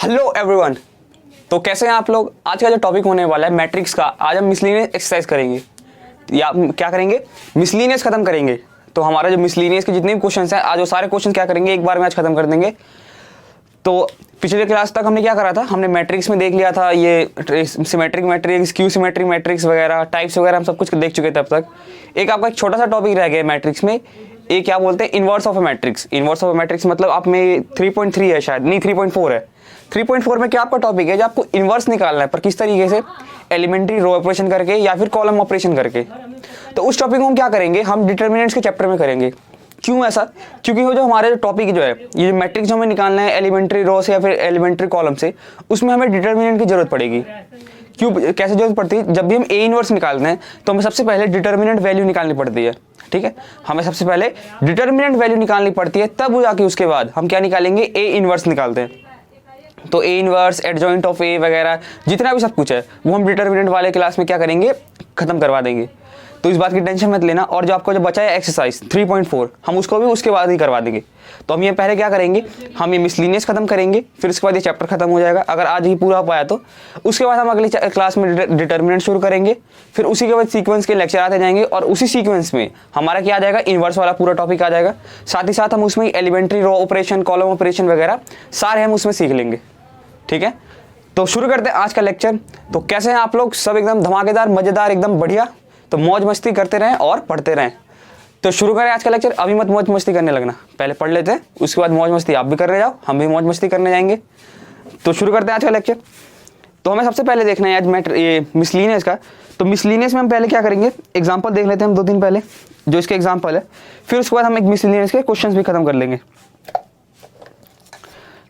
Hello everyone. तो कैसे हैं आप लोग। आज का जो टॉपिक होने वाला है मैट्रिक्स का, आज हम मिसलिनियस एक्सरसाइज करेंगे या क्या करेंगे, मिसलिनियस खत्म करेंगे। तो हमारा जो मिसलिनियस के जितने भी क्वेश्चंस हैं आज वो सारे क्वेश्चन क्या करेंगे, एक बार में आज खत्म कर देंगे। तो पिछले क्लास तक हमने क्या करा था, हमने मैट्रिक्स में देख लिया था ये symmetric matrix, Q symmetric matrix वगैरह, टाइप्स वगैरह हम सब कुछ देख चुके थे तब तक। एक आपका एक छोटा सा टॉपिक रह गया मैट्रिक्स में, एक क्या बोलते हैं, inverse of a matrix. Inverse of a matrix मतलब आप में 3.3 है शायद, नहीं 3.4 है। 3.4 में क्या आपका टॉपिक है, जो आपको इनवर्स निकालना है, पर किस तरीके से, एलिमेंट्री रो ऑपरेशन करके या फिर कॉलम ऑपरेशन करके। तो उस टॉपिक को हम क्या करेंगे, हम डिटर्मिनेंट्स के चैप्टर में करेंगे। क्यों ऐसा, क्योंकि वो जो हमारे जो टॉपिक जो है, ये जो मैट्रिक्स जो हमें निकालना है एलिमेंट्री रो से या फिर एलिमेंट्री कॉलम से, उसमें हमें डिटर्मिनेंट की जरूरत पड़ेगी। क्यों, कैसे जरूरत पड़ती है, जब भी हम ए इनवर्स निकालते हैं तो हमें सबसे पहले डिटर्मिनेंट वैल्यू निकालनी पड़ती है। ठीक है, हमें सबसे पहले डिटर्मिनेंट वैल्यू निकालनी पड़ती है, तब जाके उसके बाद हम क्या निकालेंगे, ए इनवर्स निकालते हैं। तो ए इनवर्स, एडजॉइंट ऑफ ए वगैरह जितना भी सब कुछ है वो हम डिटर्मिनेंट वाले क्लास में क्या करेंगे, खत्म करवा देंगे। तो इस बात की टेंशन मत लेना। और जो आपको जो बचा है एक्सरसाइज 3.4, हम उसको भी उसके बाद ही करवा देंगे। तो हम ये पहले क्या करेंगे, हम ये मिसलिनियस खत्म करेंगे, फिर उसके बाद ये चैप्टर खत्म हो जाएगा अगर आज ही पूरा हो पाया तो। उसके बाद हम अगली क्लास में डिटर्मिनेंट शुरू करेंगे, फिर उसी के बाद सीक्वेंस के लेक्चर आते जाएंगे और उसी सीक्वेंस में हमारा क्या आ जाएगा, इनवर्स वाला पूरा टॉपिक आ जाएगा। साथ ही साथ हम उसमें elementary row operation, column operation वगैरह सारे हम उसमें सीख लेंगे। ठीक है, तो शुरू करते हैं आज का लेक्चर। तो कैसे हैं आप लोग, सब एकदम धमाकेदार, मजेदार, एकदम बढ़िया। तो मौज मस्ती करते रहें और पढ़ते रहें। तो शुरू करें आज का लेक्चर। अभी मत मौज मस्ती करने लगना, पहले पढ़ लेते हैं, उसके बाद मौज मस्ती आप भी करने जाओ, हम भी मौज मस्ती करने जाएंगे। तो शुरू करते हैं आज का लेक्चर। तो हमें सबसे पहले देखना है आज ये मिसलिनियस का। तो मिसलिनियस में हम पहले क्या करेंगे, एग्जाम्पल देख लेते हैं हम 2 दिन पहले जो इसके एग्जाम्पल है, फिर उसके बाद हम एक मिसलिनियस के क्वेश्चन भी खत्म कर लेंगे।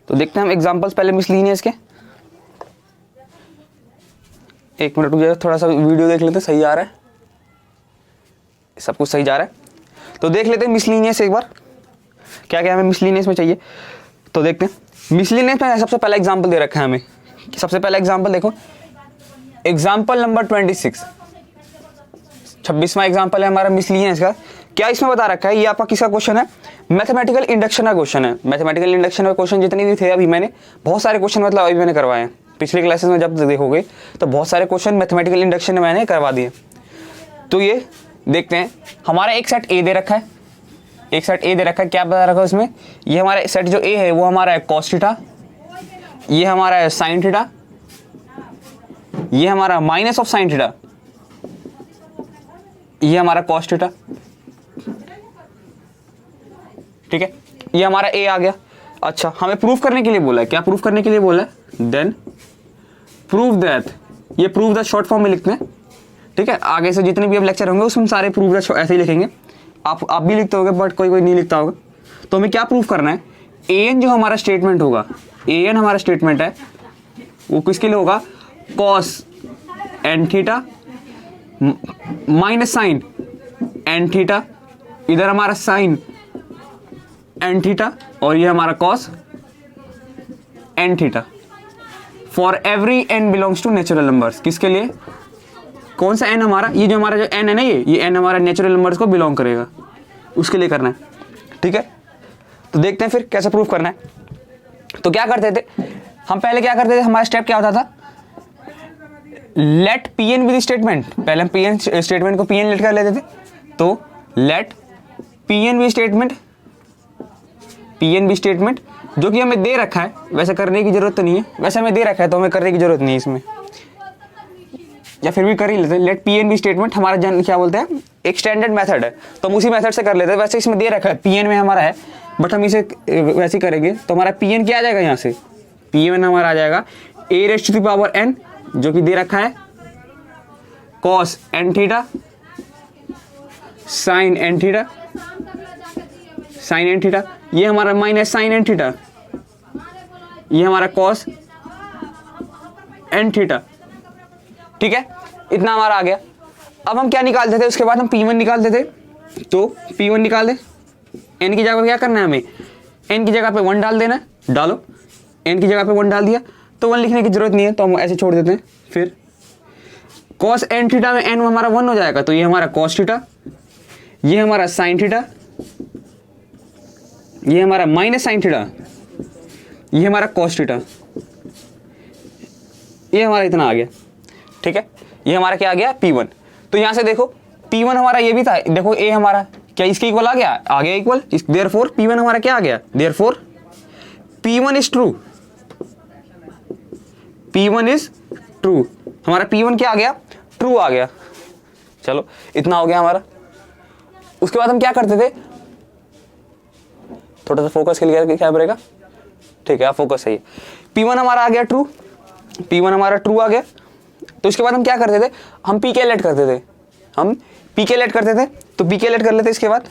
तो देखते हैं हम एग्जाम्पल्स पहले मिसलिनियस के। एक मिनट रुक जाए, थोड़ा सा वीडियो देख लेते हैं, सही आ रहा है, सब कुछ सही जा रहा है। तो देख लेते हैं मिसलिनियस एक बार, क्या क्या हमें मिसलिनियस में चाहिए। तो देखते हैं मिसलिनियस में सबसे पहला एग्जांपल दे रखा है हमें। सबसे पहला एग्जांपल देखो, एग्जांपल नंबर 26, 26वां एग्जांपल है हमारा मिसलिनियस का। क्या इसमें बता रखा है, ये आपका किसका क्वेश्चन है, मैथमेटिकल इंडक्शन का क्वेश्चन है। मैथमेटिकल इंडक्शन का क्वेश्चन जितने भी थे अभी मैंने बहुत सारे क्वेश्चन मतलब अभी मैंने करवाए हैं। पिछले क्लासेस में जब देखोगे तो बहुत सारे क्वेश्चन मैथमेटिकल इंडक्शन में मैंने करवा दिए। तो ये देखते हैं, हमारा एक सेट ए दे रखा है, एक सेट ए दे रखा है। क्या बता रखा है उसमें, ये हमारा सेट जो ए है वो हमारा है कॉस थीटा, ये हमारा है साइन थीटा, ये हमारा माइनस ऑफ साइन थीटा, ये हमारा कॉस थीटा। ठीक है, ये हमारा ए आ गया। अच्छा, हमें प्रूफ करने के लिए बोला है, क्या प्रूफ करने के लिए बोला है, देन प्रूव दैट, ये प्रूव दैट शॉर्ट फॉर्म में लिखते हैं। ठीक है, आगे से जितने भी अब लेक्चर होंगे उसमें सारे प्रूफ दैट ऐसे ही लिखेंगे। आप भी लिखते होगे बट कोई नहीं लिखता होगा। तो हमें क्या प्रूफ करना है, एन जो हमारा स्टेटमेंट होगा, एन हमारा स्टेटमेंट है वो किसके लिए होगा, cos N theta minus sine N theta, इधर हमारा साइन एन थीटा और ये हमारा cos N theta for every N belongs to natural numbers. किसके लिए, कौन सा एन हमारा, ये जो हमारा जो एन है ना, ये एन हमारा नेचुरल नंबर्स को बिलोंग करेगा, उसके लिए करना है। ठीक है, तो देखते हैं फिर कैसे प्रूफ करना है। तो क्या करते थे हम, पहले क्या करते थे, हमारा स्टेप क्या होता था, let P N with statement. पहले हम पी एन स्टेटमेंट को पी एन लेट कर लेते थे। तो let P N be statement, P N be statement जो कि हमें दे रखा है, वैसे करने की जरूरत तो नहीं है, वैसे हमें दे रखा है तो हमें करने की जरूरत नहीं है इसमें, या फिर भी कर ही लेते हैं। Let P N be statement हमारा जन क्या बोलते हैं, एक स्टैंडर्ड मेथड है, तो हम उसी मेथड से कर लेते हैं। वैसे इसमें दे रखा है, पी एन में हमारा है, बट हम इसे वैसे ही करेंगे। तो हमारा पी एन क्या आ जाएगा, यहाँ से पी एन हमारा आ जाएगा A raise to the power N, जो कि दे रखा है cos N theta sine N theta, sine N theta, ये हमारा माइनस साइन एन थीटा, ये हमारा कॉस एन थीटा। ठीक है, इतना हमारा आ गया। अब हम क्या निकालते थे, उसके बाद हम P1 निकालते थे। तो P1 निकाल दे, n की जगह पे क्या करना है हमें, n की जगह पे 1 डाल देना, डालो, n की जगह पे 1 डाल दिया, तो 1 लिखने की जरूरत नहीं है, तो हम ऐसे छोड़ देते हैं। फिर cos n थीटा में n हमारा 1 हो जाएगा, तो ये हमारा cos थीटा, ये हमारा sin थीटा, ये हमारा माइनस साइन थीटा, ये हमारा cos थीटा। ये हमारा इतना आ गया, ठीक है, ये हमारा क्या आ गया P1। तो यहाँ से देखो P1 हमारा ये भी था, देखो A हमारा क्या इसके इक्वल आ गया इक्वल, देयरफॉर P1 हमारा क्या आ गया, therefore P1 is true, P1 is true, हमारा P1 क्या आ गया, ट्रू आ गया। चलो इतना हो गया हमारा। उसके बाद हम क्या करते थे, थोड़ा सा फोकस के लिए क्या करेगा, ठीक है, आप फोकस सही है। P1 हमारा आ गया ट्रू, P1 हमारा ट्रू आ गया। तो उसके बाद हम क्या करते थे, हम पीके लेट करते थे, हम पीके लेट करते थे, तो पीके लेट कर लेते। इसके बाद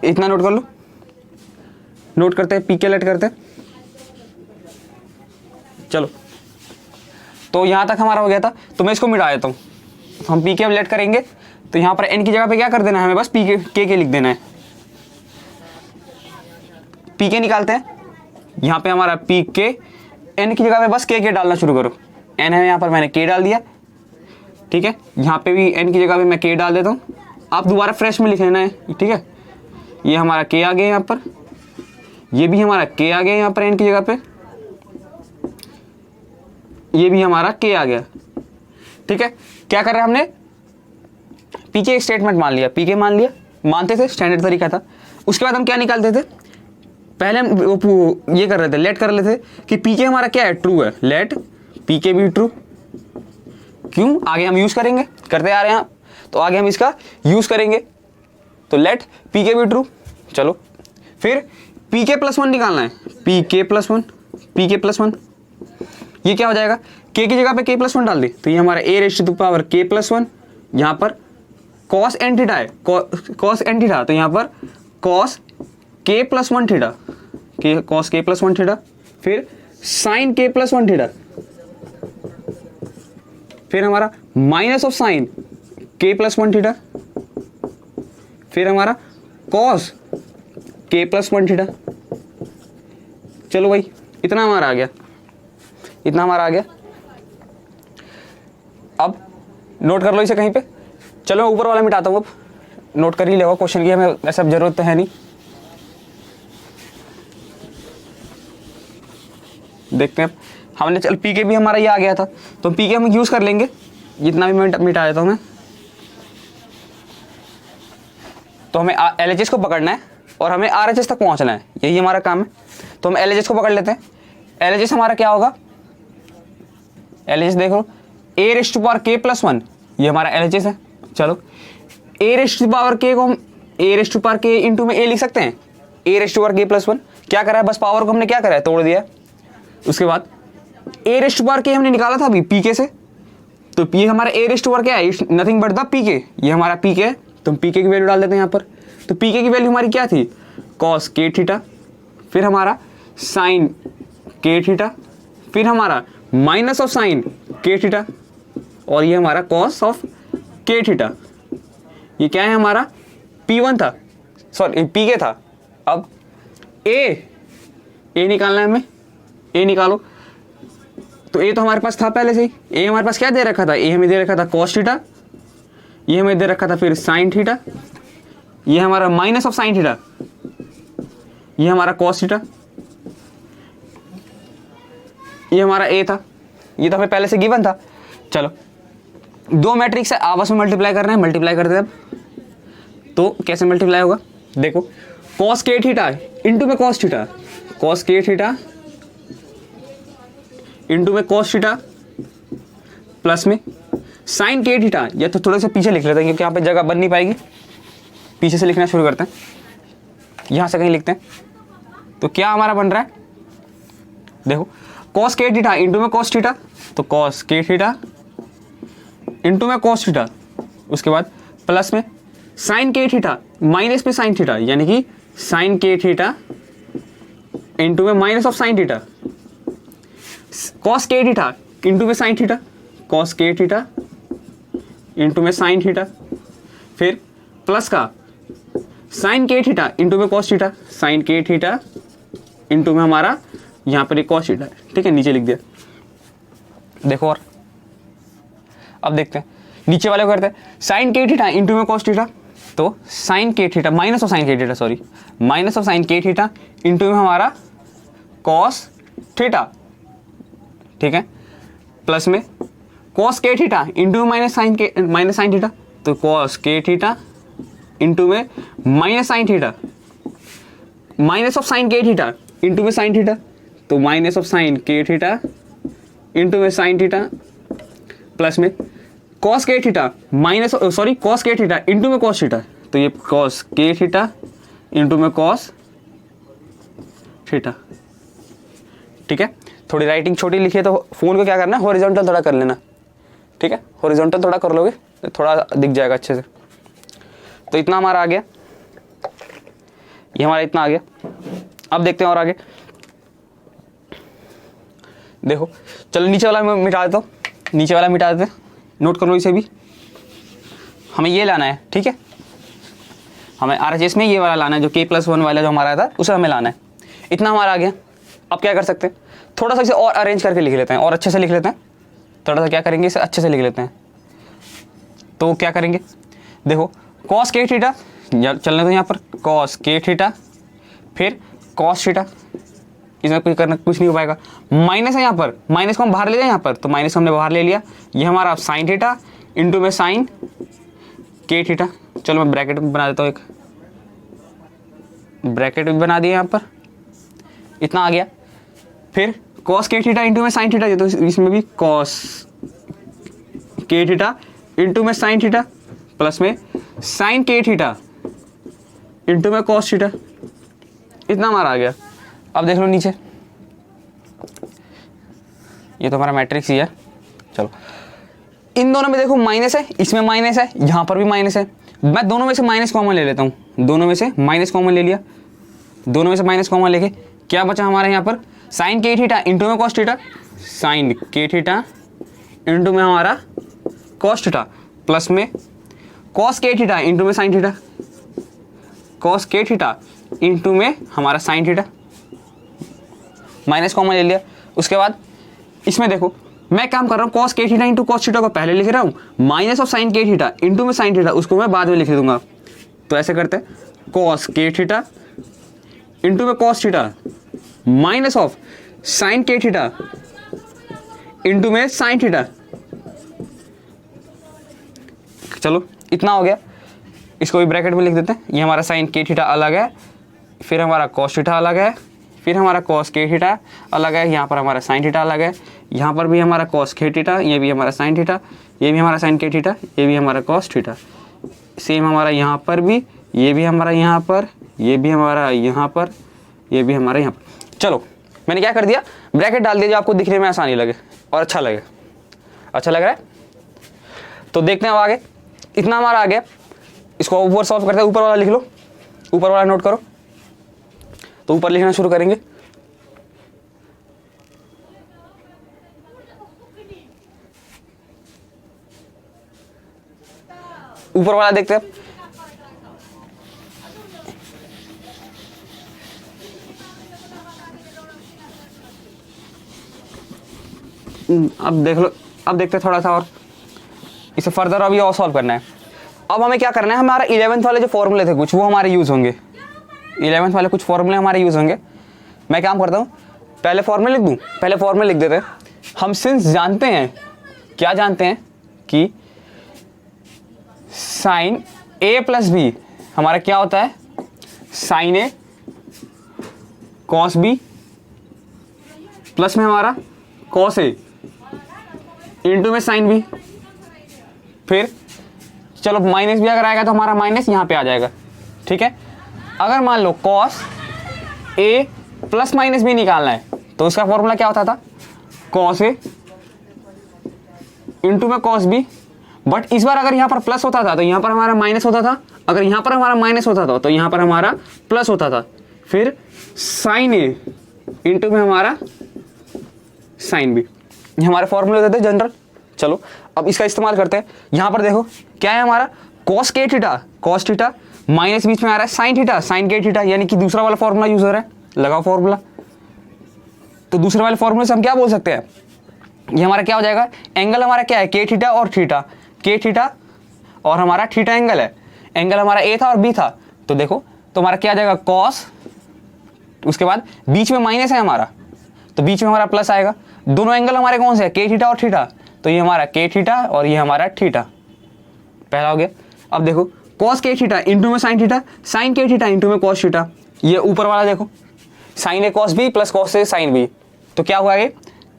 इतना नोट कर लो, नोट करते हैं, पीके लेट करते हैं। चलो तो यहां तक हमारा हो गया था, तो मैं इसको मिटा देता हूं। तो हम पीके लेट करेंगे, तो यहां पर एन की जगह पे क्या कर देना है, हमें बस पीके के लिख देना है। पीके निकालते हैं, यहां पे हमारा पीके, एन की जगह पे बस के डालना शुरू करो। एन है, यहां पर मैंने के डाल दिया, ठीक है, यहां पे भी एन की जगह पे मैं के डाल देता हूं। आप दोबारा फ्रेश में लिख लेना है, ठीक है। ये हमारा के आ गया यहां पर, ये भी हमारा के आ गया यहां पर एन की जगह पे, ये भी हमारा के आ गया, ठीक है। क्या कर रहे हैं हमने, पीके स्टेटमेंट मान लिया, पीके मान लिया, मानते थे, स्टैंडर्ड तरीका था। उसके बाद हम क्या निकालते थे, पहले हम ये कर रहे थे, लेट कर लेते थे कि पीके हमारा क्या है, ट्रू है, लेट पीके भी ट्रू। क्यों, आगे हम यूज करेंगे, करते आ रहे हैं, तो आगे हम इसका यूज करेंगे। तो लेट पीके भी ट्रू। चलो फिर पीके प्लस 1 निकालना है, पीके प्लस 1, पीके प्लस 1, ये क्या हो जाएगा, के की जगह पे के प्लस 1 डाल दी, तो ये हमारा ए रेज़ टू द पावर के प्लस 1, यहाँ पर कॉस एन थीटा है, कॉस एन थीटा, तो यहाँ पर कॉस के प्लस 1 थीटा, के कॉस के प्लस 1 थीटा, फिर साइन के प्लस 1 थीटा, फिर हमारा माइनस ऑफ साइन के प्लस 1 थीटा, फिर हमारा कॉस के प्लस 1 थीटा। चलो भाई इतना हमारा आ गया, इतना हमारा आ गया। अब नोट कर लो इसे कहीं पे। चलो मैं ऊपर वाला मिटाता हूँ, अब नोट कर ही लेगा क्वेश्चन की, हमें ऐसा जरूरत तो है नहीं। देखते हैं, हमने चल पीके भी हमारा ये आ गया था, तो पीके हम यूज कर लेंगे, जितना भी मैं मिटा देता हूँ मैं। तो हमें एलएचएस को पकड़ना है और हमें आरएचएस तक पहुंचना है, यही हमारा काम है। तो हम एलएचएस को पकड़ लेते हैं। एलएचएस हमारा क्या होगा, एलएचएस देखो, ए रेज़ टू पावर के प्लस 1, ये हमारा एलएचएस है। चलो ए रेज़ टू पावर के को हम ए raise to power k into में ए लिख सकते हैं, ए रेज़ टू पावर के प्लस 1। क्या करा है, बस पावर को हमने क्या करा है, तोड़ दिया। उसके बाद ए रेज़ टू पावर के हमने निकाला था अभी पीके से, तो ये हमारा ए रेज़ टू पावर क्या है, नथिंग बट द पीके, ये हमारा पीके है। तो हम पीके की वैल्यू डाल देते हैं यहाँ पर। तो पीके की वैल्यू हमारी क्या थी, कॉस के थीटा, फिर हमारा साइन के थीटा, फिर हमारा माइनस ऑफ साइन के थीटा, और ये हमारा कॉस ऑफ के थीटा। ये क्या है, हमारा P1 था, सॉरी पीके था। अब ए निकालना है हमें, ए निकालो। तो ए तो हमारे पास था पहले से ही, ए हमारे पास क्या दे रखा था, ए हमें दे रखा था कॉस थीटा, ये हमें दे रखा था फिर साइन थीटा, ये हमारा माइनस ऑफ साइन थीटा, ये हमारा कॉस थीटा, ये हमारा ए था, ये तो हमें पहले से गिवन था। चलो दो मैट्रिक्स है, आपस में मल्टीप्लाई करना है, मल्टीप्लाई करते हैं अब। तो कैसे मल्टीप्लाई होगा, देखो कॉस के थीटा इंटू में कॉस थीटा, कॉस के थीटा इंटू में कॉस थीटा, प्लस में साइन के थीटा, या तो थोड़ा सा पीछे लिख लेते हैं क्योंकि यहाँ पे जगह बन नहीं पाएगी, पीछे से लिखना शुरू करते हैं, यहाँ से कहीं लिखते हैं। तो क्या हमारा बन रहा है, देखो कॉस के थीटा इंटू में कॉस थीटा, तो कॉस के थीटा इंटू में कॉस थीटा, उसके बाद प्लस में साइन के थीटा माइनस में साइन थीटा, यानी कि साइन के थीटा इंटू में minus of sine theta, cos के थीटा इंटू में साइन थीटा, कॉस के थीटा इंटू में साइन थीटा, फिर प्लस का साइन के थीटा इंटू में कॉस थीटा, साइन के थीटा इंटू में हमारा यहाँ पर एक कॉस थीटा है, ठीक है, नीचे लिख दिया। देखो और अब देखते हैं नीचे वाले को करते हैं, साइन के थीटा इंटू में कॉस थीटा, तो साइन के थीटा माइनस ऑफ साइन के theta, sorry minus of sign के थीटा इंटू में हमारा कॉस थीटा, ठीक है, प्लस में कॉस के theta into minus sine theta, तो कॉस के थीटा इंटू में minus sine theta, minus of sign के थीटा इंटू में साइन थीटा, तो माइनस ऑफ साइन के थीटा इंटू में साइन थीटा, प्लस में कॉस के थीटा माइनस कॉस के थीटा इंटू में कॉस थीटा, तो ये कॉस के थीटा इंटू में कॉस थीटा। ठीक है, थोड़ी राइटिंग छोटी लिखी है तो फोन को क्या करना है, हॉरिजॉन्टल थोड़ा कर लेना। ठीक है, हॉरिजॉन्टल थोड़ा कर लोगे तो थोड़ा दिख जाएगा अच्छे से। तो इतना हमारा आ गया, ये हमारा इतना आ गया। अब देखते हैं और आगे। देखो चलो नीचे वाला मैं मिटा देता हूँ, नीचे वाला मिटा देते हैं, नोट कर लो इसे भी। हमें ये लाना है, ठीक है, हमें RHS में ये वाला लाना है, जो K+1 वाला जो हमारा था उसे हमें लाना है। इतना हमारा आ गया। अब क्या कर सकते हैं, थोड़ा सा इसे और अरेंज करके लिख लेते हैं, और अच्छे से लिख लेते हैं। थोड़ा सा क्या करेंगे, इसे अच्छे से लिख लेते हैं। तो क्या करेंगे, देखो कॉस के थीटा चलने दो यहाँ पर, कॉस के थीटा फिर कॉस थीटा, इसमें कुछ करना कुछ नहीं हो पाएगा। माइनस है यहाँ पर, माइनस को हम बाहर ले जाए यहाँ पर, तो माइनस हमने बाहर ले लिया। ये हमारा साइन थीटा इंटू में साइन के थीटा। चलो मैं ब्रैकेट बना देता हूँ, एक ब्रैकेट भी बना दिया यहाँ पर, इतना आ गया। फिर कॉस के थीटा इंटू में साइन थीटा, तो इसमें भी कॉस के थीटा इंटू में साइन थीटा, प्लस में साइन के थीटा इंटू में कॉस थीटा। इतना हमारा आ गया। अब देख लो नीचे, ये तो हमारा मैट्रिक्स ही है। चलो इन दोनों में देखो माइनस है, इसमें माइनस है, यहाँ पर भी माइनस है। मैं दोनों में से माइनस कॉमन ले लेता हूँ, दोनों में से माइनस कॉमन ले लिया। दोनों में से माइनस कॉमन लेके क्या बचा हमारे यहाँ पर, साइन के थीटा इंटू में कॉस थीटा, साइन के थीटा इंटू में हमारा कॉस थीटा, प्लस में कॉस के थीटा इंटू में साइन थीटा, कॉस के थीटा इंटू में हमारा साइन थीटा, माइनस कॉमन ले लिया। उसके बाद इसमें देखो मैं काम कर रहा हूँ, कॉस के थीटा इंटू कॉस थीटा को पहले लिख रहा हूँ, माइनस ऑफ साइन के थीटा इंटू में साइन थीटा उसको मैं बाद में लिख दूंगा। तो ऐसे करते हैं, कॉस के थीटा इंटू में cos theta minus of sign के थीटा इंटू में साइन थीटा। चलो इतना हो गया, इसको भी ब्रैकेट में लिख देते हैं। ये हमारा साइन के थीटा अलग है, फिर हमारा कॉस थीटा अलग है, फिर हमारा कॉस के थीटा अलग है, यहाँ पर हमारा साइन थीटा अलग है, यहाँ पर भी हमारा कॉस के थीटा, ये भी हमारा साइन थीटा, ये भी हमारा साइन के थीटा, ये भी हमारा कॉस थीटा। सेम हमारा यहाँ पर भी, ये भी हमारा यहाँ पर, ये भी हमारा यहाँ पर, ये भी हमारा यहाँ पर। चलो मैंने क्या कर दिया, ब्रैकेट डाल दिया जो आपको दिखने में आसानी लगे और अच्छा लगे। अच्छा लग रहा है, तो देखते हैं अब आगे। इतना हमारा आ गया, इसको ऊपर सॉल्व करते हैं। ऊपर वाला लिख लो, ऊपर वाला नोट करो। तो ऊपर लिखना शुरू करेंगे। ऊपर वाला देखते हैं। अब देख लो, अब देखते हैं थोड़ा सा और इसे फर्दर अभी और सॉल्व करना है। अब हमें क्या करना है, हमारा 11th वाले जो फॉर्मूले थे कुछ वो हमारे यूज होंगे। 11th वाले कुछ फॉर्मूले हमारे यूज होंगे। मैं काम करता हूँ, पहले फॉर्मूले लिख दूँ, पहले फॉर्मूले लिख देते हैं। हम सिंस जानते हैं, क्या जानते हैं कि साइन ए प्लस बी हमारा क्या होता है, साइन ए कॉस बी प्लस में हमारा कॉस ए इंटू में साइन बी। फिर चलो माइनस भी अगर आएगा तो हमारा माइनस यहाँ पे आ जाएगा। ठीक है, अगर मान लो cos A plus minus B निकालना है तो उसका फॉर्मूला क्या होता था, कॉस ए इंटू में कॉस बी। बट इस बार अगर यहाँ पर प्लस होता था तो यहाँ पर हमारा माइनस होता था, अगर यहाँ पर हमारा माइनस होता था तो यहाँ पर हमारा प्लस होता था। फिर साइन ए इंटू में हमारा साइन बी, ये हमारे फॉर्मूले होते थे जनरल। चलो अब इसका इस्तेमाल करते हैं। यहाँ पर देखो क्या है हमारा, कॉस के थीटा, कॉस थीटा माइनस बीच में आ रहा है साइन थीटा, साइन के थीटा, यानी कि दूसरा वाला फॉर्मूला यूज हो रहा है। लगाओ फॉर्मूला, तो दूसरे वाले फॉर्मूले से हम क्या बोल सकते हैं, ये हमारा क्या हो जाएगा, एंगल हमारा क्या है, के थीटा और थीटा, के थीटा और हमारा थीटा एंगल है। एंगल हमारा ए था और बी था, तो देखो तो हमारा क्या आ जाएगा कॉस, उसके बाद बीच में माइनस है हमारा तो बीच में हमारा प्लस आएगा। दोनों एंगल हमारे कौन से है, के थीटा और थीटा, तो ये हमारा के थीटा और ये हमारा थीटा, पहला हो गया। अब देखो कॉस के थीटा इंटू में साइन थीटा, साइन के थीटा इंटू में कॉस थीटा, ये ऊपर वाला देखो sign A cos B plus cos A sine B, तो क्या हुआ ये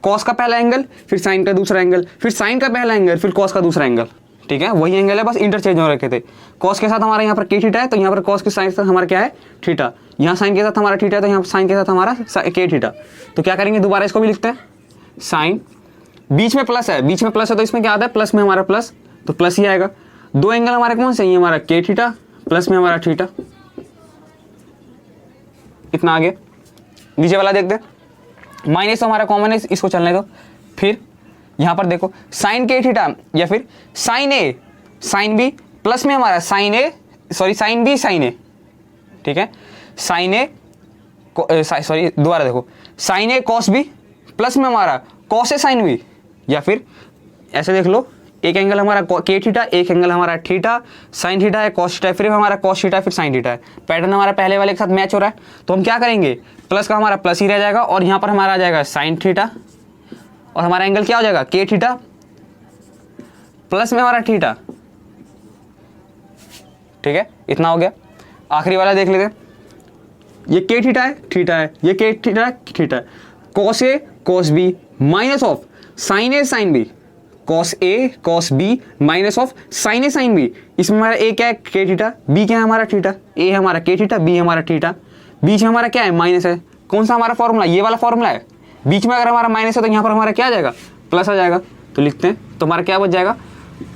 कॉस का पहला एंगल फिर साइन का दूसरा एंगल फिर साइन का पहला एंगल फिर कॉस का दूसरा एंगल, ठीक है वही एंगल है, बस इंटरचेंज हो रखे थे। कॉस के साथ हमारा यहाँ पर के थीटा है तो यहाँ पर कॉस के साइन के साथ हमारा क्या है थीटा, यहाँ साइन के साथ हमारा थीटा है तो यहाँ साइन के साथ हमारा के थीटा। तो क्या करेंगे दोबारा इसको भी लिखते हैं, साइन बीच में प्लस है, बीच में प्लस है तो इसमें क्या आता है प्लस में हमारा प्लस, तो प्लस ही आएगा। दो एंगल हमारे कौन से, ये हमारा के थीटा प्लस में हमारा थीटा, इतना आगे। नीचे वाला देखते हैं, माइनस तो हमारा कॉमन है इसको चलने दो। फिर यहाँ पर देखो साइन के थीटा या फिर sign A sine B plus में हमारा साइन ए सॉरी साइन बी साइन ए, ठीक है साइन ए सॉरी दोबारा देखो साइन ए कॉस बी प्लस में हमारा कॉस ए साइन बी, या फिर ऐसे देख लो एक एंगल हमारा के थीटा एक एंगल हमारा थीटा, साइन थीटा है कॉस थीटा फिर हमारा कॉस थीटा फिर साइन थीटा है। पैटर्न हमारा पहले वाले के साथ मैच हो रहा है तो हम क्या करेंगे प्लस का हमारा प्लस ही रह जाएगा और यहाँ पर हमारा आ जाएगा साइन थीटा और हमारा एंगल क्या हो जाएगा के थीटा प्लस में हमारा थीटा, ठीक है इतना हो गया। आखिरी वाला देख लेते हैं, ये के थीटा है ये के थीटा है, cos A cos B minus of sine A sine B, cos A cos B minus of sine A sine B. इसमें हमारा ए क्या है के थीटा, बी क्या है हमारा थीटा, ए हमारा के थीटा बी हमारा थीटा, बीच में हमारा क्या है माइनस है, कौन सा हमारा फॉर्मूला ये वाला फॉर्मूला है, बीच में अगर हमारा माइनस है तो यहाँ पर हमारा क्या आ जाएगा प्लस आ जाएगा, तो लिखते हैं तो हमारा क्या बच जाएगा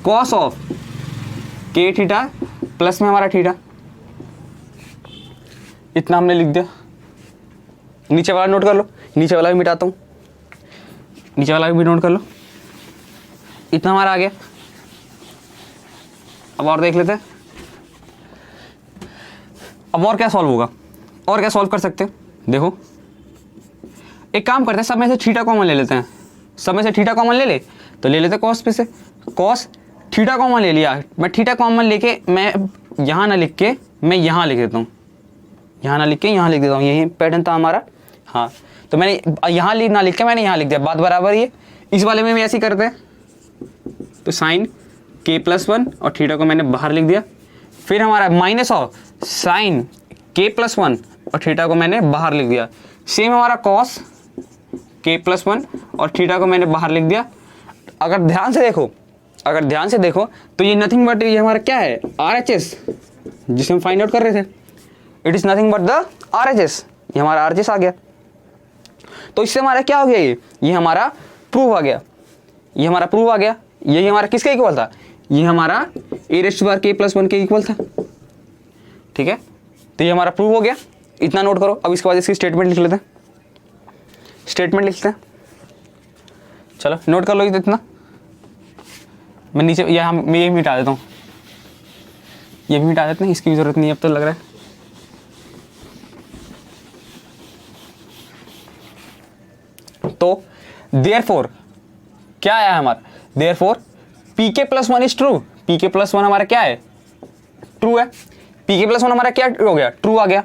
कॉस ऑफ के थीटा प्लस में हमारा थीटा, इतना हमने लिख दिया। नीचे वाला नोट कर लो, नीचे वाला भी मिटाता हूँ, नीचे वाला भी नोट कर लो, इतना हमारा आ गया। अब और देख लेते हैं, अब और क्या सॉल्व होगा, और क्या सॉल्व कर सकते हैं। देखो एक काम करते हैं, सब में से थीटा कॉमन ले लेते हैं, सब में से थीटा कॉमन ले ले तो ले लेते हैं कॉस पे से, कॉस थीटा कॉमन ले लिया, मैं थीटा कॉमन लेके मैं यहाँ ना लिख के मैं यहाँ लिख देता हूँ, यहाँ ना लिख के यहाँ लिख देता हूँ, यही पैटर्न था हमारा। हाँ तो मैंने यहाँ ना लिख के मैंने यहाँ लिख दिया, बात बराबर ही है। इस वाले में भी ऐसे ही करते हैं, तो साइन के प्लस वन और थीटा को मैंने बाहर लिख दिया, फिर हमारा माइनस ऑफ साइन के प्लस वन और थीटा को मैंने बाहर लिख दिया, सेम हमारा कॉस के प्लस वन और थीटा को मैंने बाहर लिख दिया। अगर ध्यान से देखो तो ये नथिंग बट ये हमारा क्या है RHS जिसे हम फाइंड आउट कर रहे थे, it is nothing but the RHS, ये हमारा RHS आ गया। तो इससे हमारा क्या हो गया, ये हमारा प्रूव आ गया, ये हमारा प्रूव आ गया। यही हमारा किसके इक्वल था, ये हमारा a⁻k+1 के इक्वल था, ठीक है तो ये हमारा प्रूव हो गया, इतना नोट करो। अब इसके बाद इसकी स्टेटमेंट लिख लेते हैं, स्टेटमेंट लिखते हैं, चलो नोट कर लो इतना। मैं नीचे यहाँ मैं ये भी मिटा देता हूँ, ये भी मिटा देते हैं, इसकी भी जरूरत नहीं अब तो लग रहा है। तो देयरफॉर क्या आया हमारा, therefore pk+1 is true, pk+1 हमारा क्या है ट्रू है, pk+1 हमारा क्या हो गया ट्रू आ गया।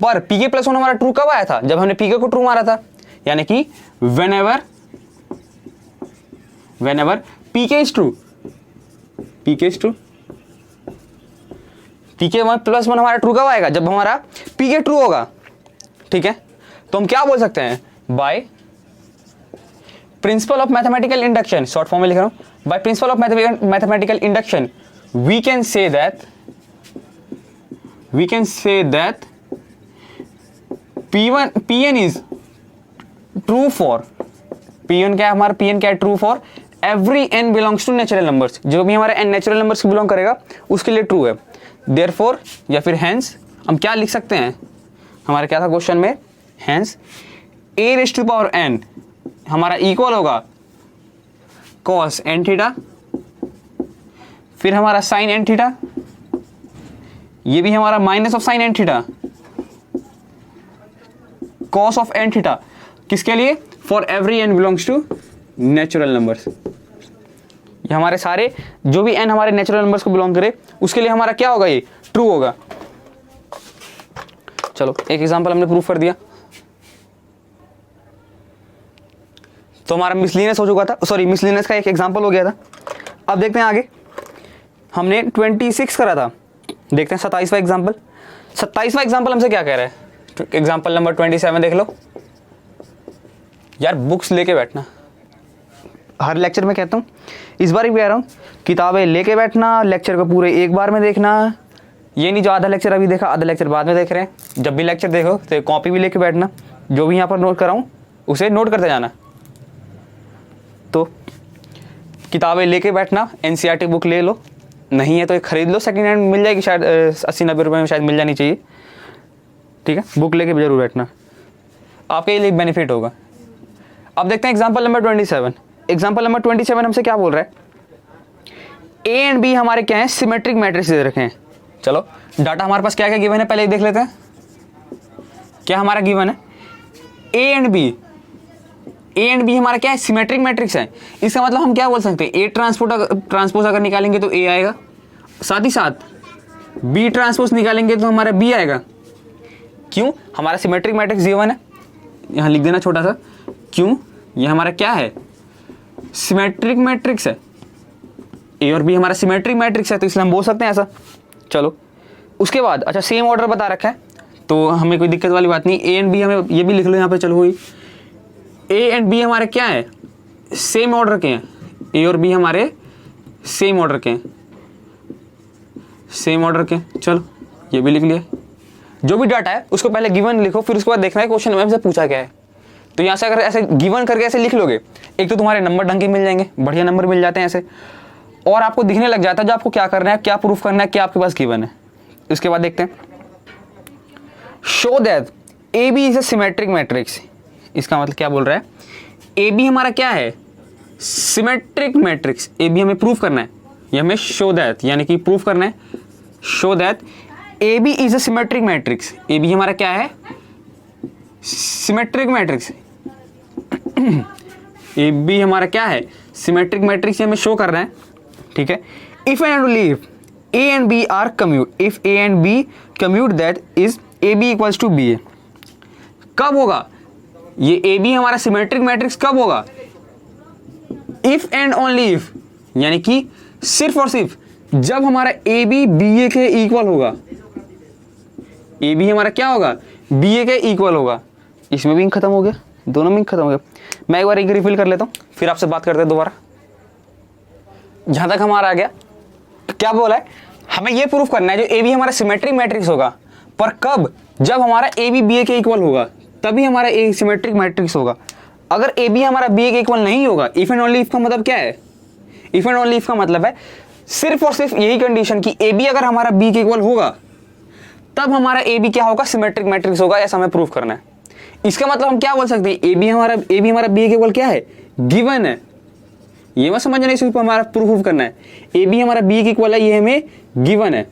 पर pk+1 हमारा ट्रू कब आया था, जब हमने pk को ट्रू मारा था, यानी कि whenever pk is true, pk+1 हमारा ट्रू कब आएगा, जब हमारा pk ट्रू होगा, ठीक है। तो हम क्या बोल सकते हैं, by principle of mathematical induction, short form में लिख रहा हूं, by principle of mathematical induction we can say that Pn is true for, Pn क्या है हमारा, Pn क्या है true for every n belongs to natural numbers, जो भी हमारा n नेचुरल नंबर्स को बिलोंग करेगा उसके लिए ट्रू है। देयरफॉर या फिर हेंस हम क्या लिख सकते हैं, हमारा क्या था क्वेश्चन में, हेंस a⁻n हमारा इक्वल होगा cos n थीटा, फिर हमारा sin n थीटा, ये भी हमारा minus of sin n theta, cos of n theta, किसके लिए, for every n belongs to natural numbers. ये हमारे सारे जो भी n हमारे नेचुरल नंबर्स को बिलोंग करे उसके लिए हमारा क्या होगा, ये ट्रू होगा। चलो एक एग्जांपल हमने प्रूफ कर दिया, तो हमारा मिसलिनियस हो चुका था, सॉरी मिसलिनियस का एक एग्जाम्पल हो गया था। अब देखते हैं आगे, हमने 26 करा था, देखते हैं 27वां एग्जाम्पल। 27वां एग्जाम्पल हमसे क्या कह रहा है, एग्जाम्पल नंबर 27 देख लो। यार बुक्स लेके बैठना, हर लेक्चर में कहता हूँ, इस बार भी कह रहा हूँ, किताबें लेके बैठना, लेक्चर को पूरे एक बार में देखना। ये नहीं जो आधा लेक्चर अभी देखा आधा लेक्चर बाद में देख रहे हैं। जब भी लेक्चर देखो तो कॉपी भी लेके बैठना, जो भी यहाँ पर नोट कराऊँ उसे नोट करते जाना। तो किताबें लेके बैठना, एनसीईआरटी बुक ले लो, नहीं है तो एक खरीद लो, सेकंड हैंड मिल जाएगी शायद 80-90 रुपये में शायद मिल जानी चाहिए, ठीक है। बुक लेके जरूर बैठना, आपके लिए बेनिफिट होगा। अब देखते हैं एग्जाम्पल नंबर 27। एग्जाम्पल नंबर 27 हमसे क्या बोल रहा है, ए एंड बी हमारे क्या है, सिमेट्रिक मैट्रिक्स दे रखे हैं। चलो डाटा हमारे पास क्या क्या गिवन है पहले देख लेते हैं। क्या हमारा गिवन है, ए एंड बी हमारा क्या है, सिमेट्रिक मैट्रिक्स है। इसका मतलब हम क्या बोल सकते हैं, ए ट्रांसपोज अगर निकालेंगे तो ए आएगा, साथ ही साथ बी ट्रांसपोज निकालेंगे तो हमारा बी आएगा। क्यों, हमारा सिमेट्रिक मैट्रिक्स गिवन है, यहाँ लिख देना छोटा सा, क्यों, ये हमारा क्या है, सिमेट्रिक मैट्रिक्स है। ए और बी हमारा सिमेट्रिक मैट्रिक्स है, तो इसलिए हम बोल सकते हैं ऐसा। चलो उसके बाद अच्छा सेम ऑर्डर बता रखा है तो हमें कोई दिक्कत वाली बात नहीं। ए एंड बी हमें ये भी लिख लो यहाँ पे, चलो हुई, ए एंड बी हमारे क्या है, सेम ऑर्डर के हैं। ए और बी हमारे सेम ऑर्डर के हैं, सेम ऑर्डर के, चलो ये भी लिख लिया। जो भी डाटा है उसको पहले गिवन लिखो, फिर उसके बाद देखना है क्वेश्चन में हमसे पूछा क्या है। तो यहाँ से अगर ऐसे गिवन करके ऐसे लिख लोगे, एक तो तुम्हारे नंबर ढंग के मिल जाएंगे, बढ़िया नंबर मिल जाते हैं ऐसे, और आपको दिखने लग जाता है जो आपको क्या करना है, क्या प्रूफ करना है, क्या आपके पास गिवन है। इसके बाद देखते हैं, show that A B is a symmetric matrix. इसका मतलब क्या बोल रहा है, ए बी हमारा क्या है, सिमेट्रिक मैट्रिक्स। ए बी हमें प्रूफ करना है, ये हमें शो दैट यानी कि प्रूफ करना है, show that A B is a symmetric matrix. A B हमारा क्या है, सिमेट्रिक मैट्रिक्स। ए बी हमारा क्या है, सिमेट्रिक मैट्रिक्स, हमें शो करना है, ठीक है। If and only if A and B are commute, if A and B commute that is A B equals to B A. कब होगा ये ए बी हमारा सिमेट्रिक मैट्रिक्स, कब होगा, इफ एंड ओनली इफ, यानी कि सिर्फ और सिर्फ जब हमारा ए बी बी ए के इक्वल होगा। ए बी हमारा क्या होगा, बी ए के इक्वल होगा। इसमें भी खत्म हो गया, दोनों में खत्म हो गया। मैं एक बार एक रिफिल कर लेता हूँ, फिर आपसे बात करते हैं दोबारा। जहां तक हमारा आ गया, क्या बोला है, हमें ये प्रूफ करना है जो ए बी हमारा सिमेट्रिक मैट्रिक्स होगा, पर कब, जब हमारा ए बी बी ए के इक्वल होगा तभी हमारा ए सिमेट्रिक मैट्रिक्स होगा। अगर ए बी हमारा बी ए के इक्वल नहीं होगा, इफ एंड ओनली इफ का मतलब क्या है, इफ एंड ओनली इफ का मतलब है सिर्फ और सिर्फ यही कंडीशन कि ए बी अगर हमारा बी के इक्वल होगा तब हमारा ए बी क्या होगा, सिमेट्रिक मैट्रिक्स होगा, ऐसा हमें प्रूफ करना है। इसका मतलब हम क्या बोल सकते हैं, ए बी हमारा बी के इक्वल क्या है, गिवन है। ये मत समझना सिर्फ हमारा प्रूफ करना है, ए बी हमारा बी के इक्वल है, ये हमें गिवन है।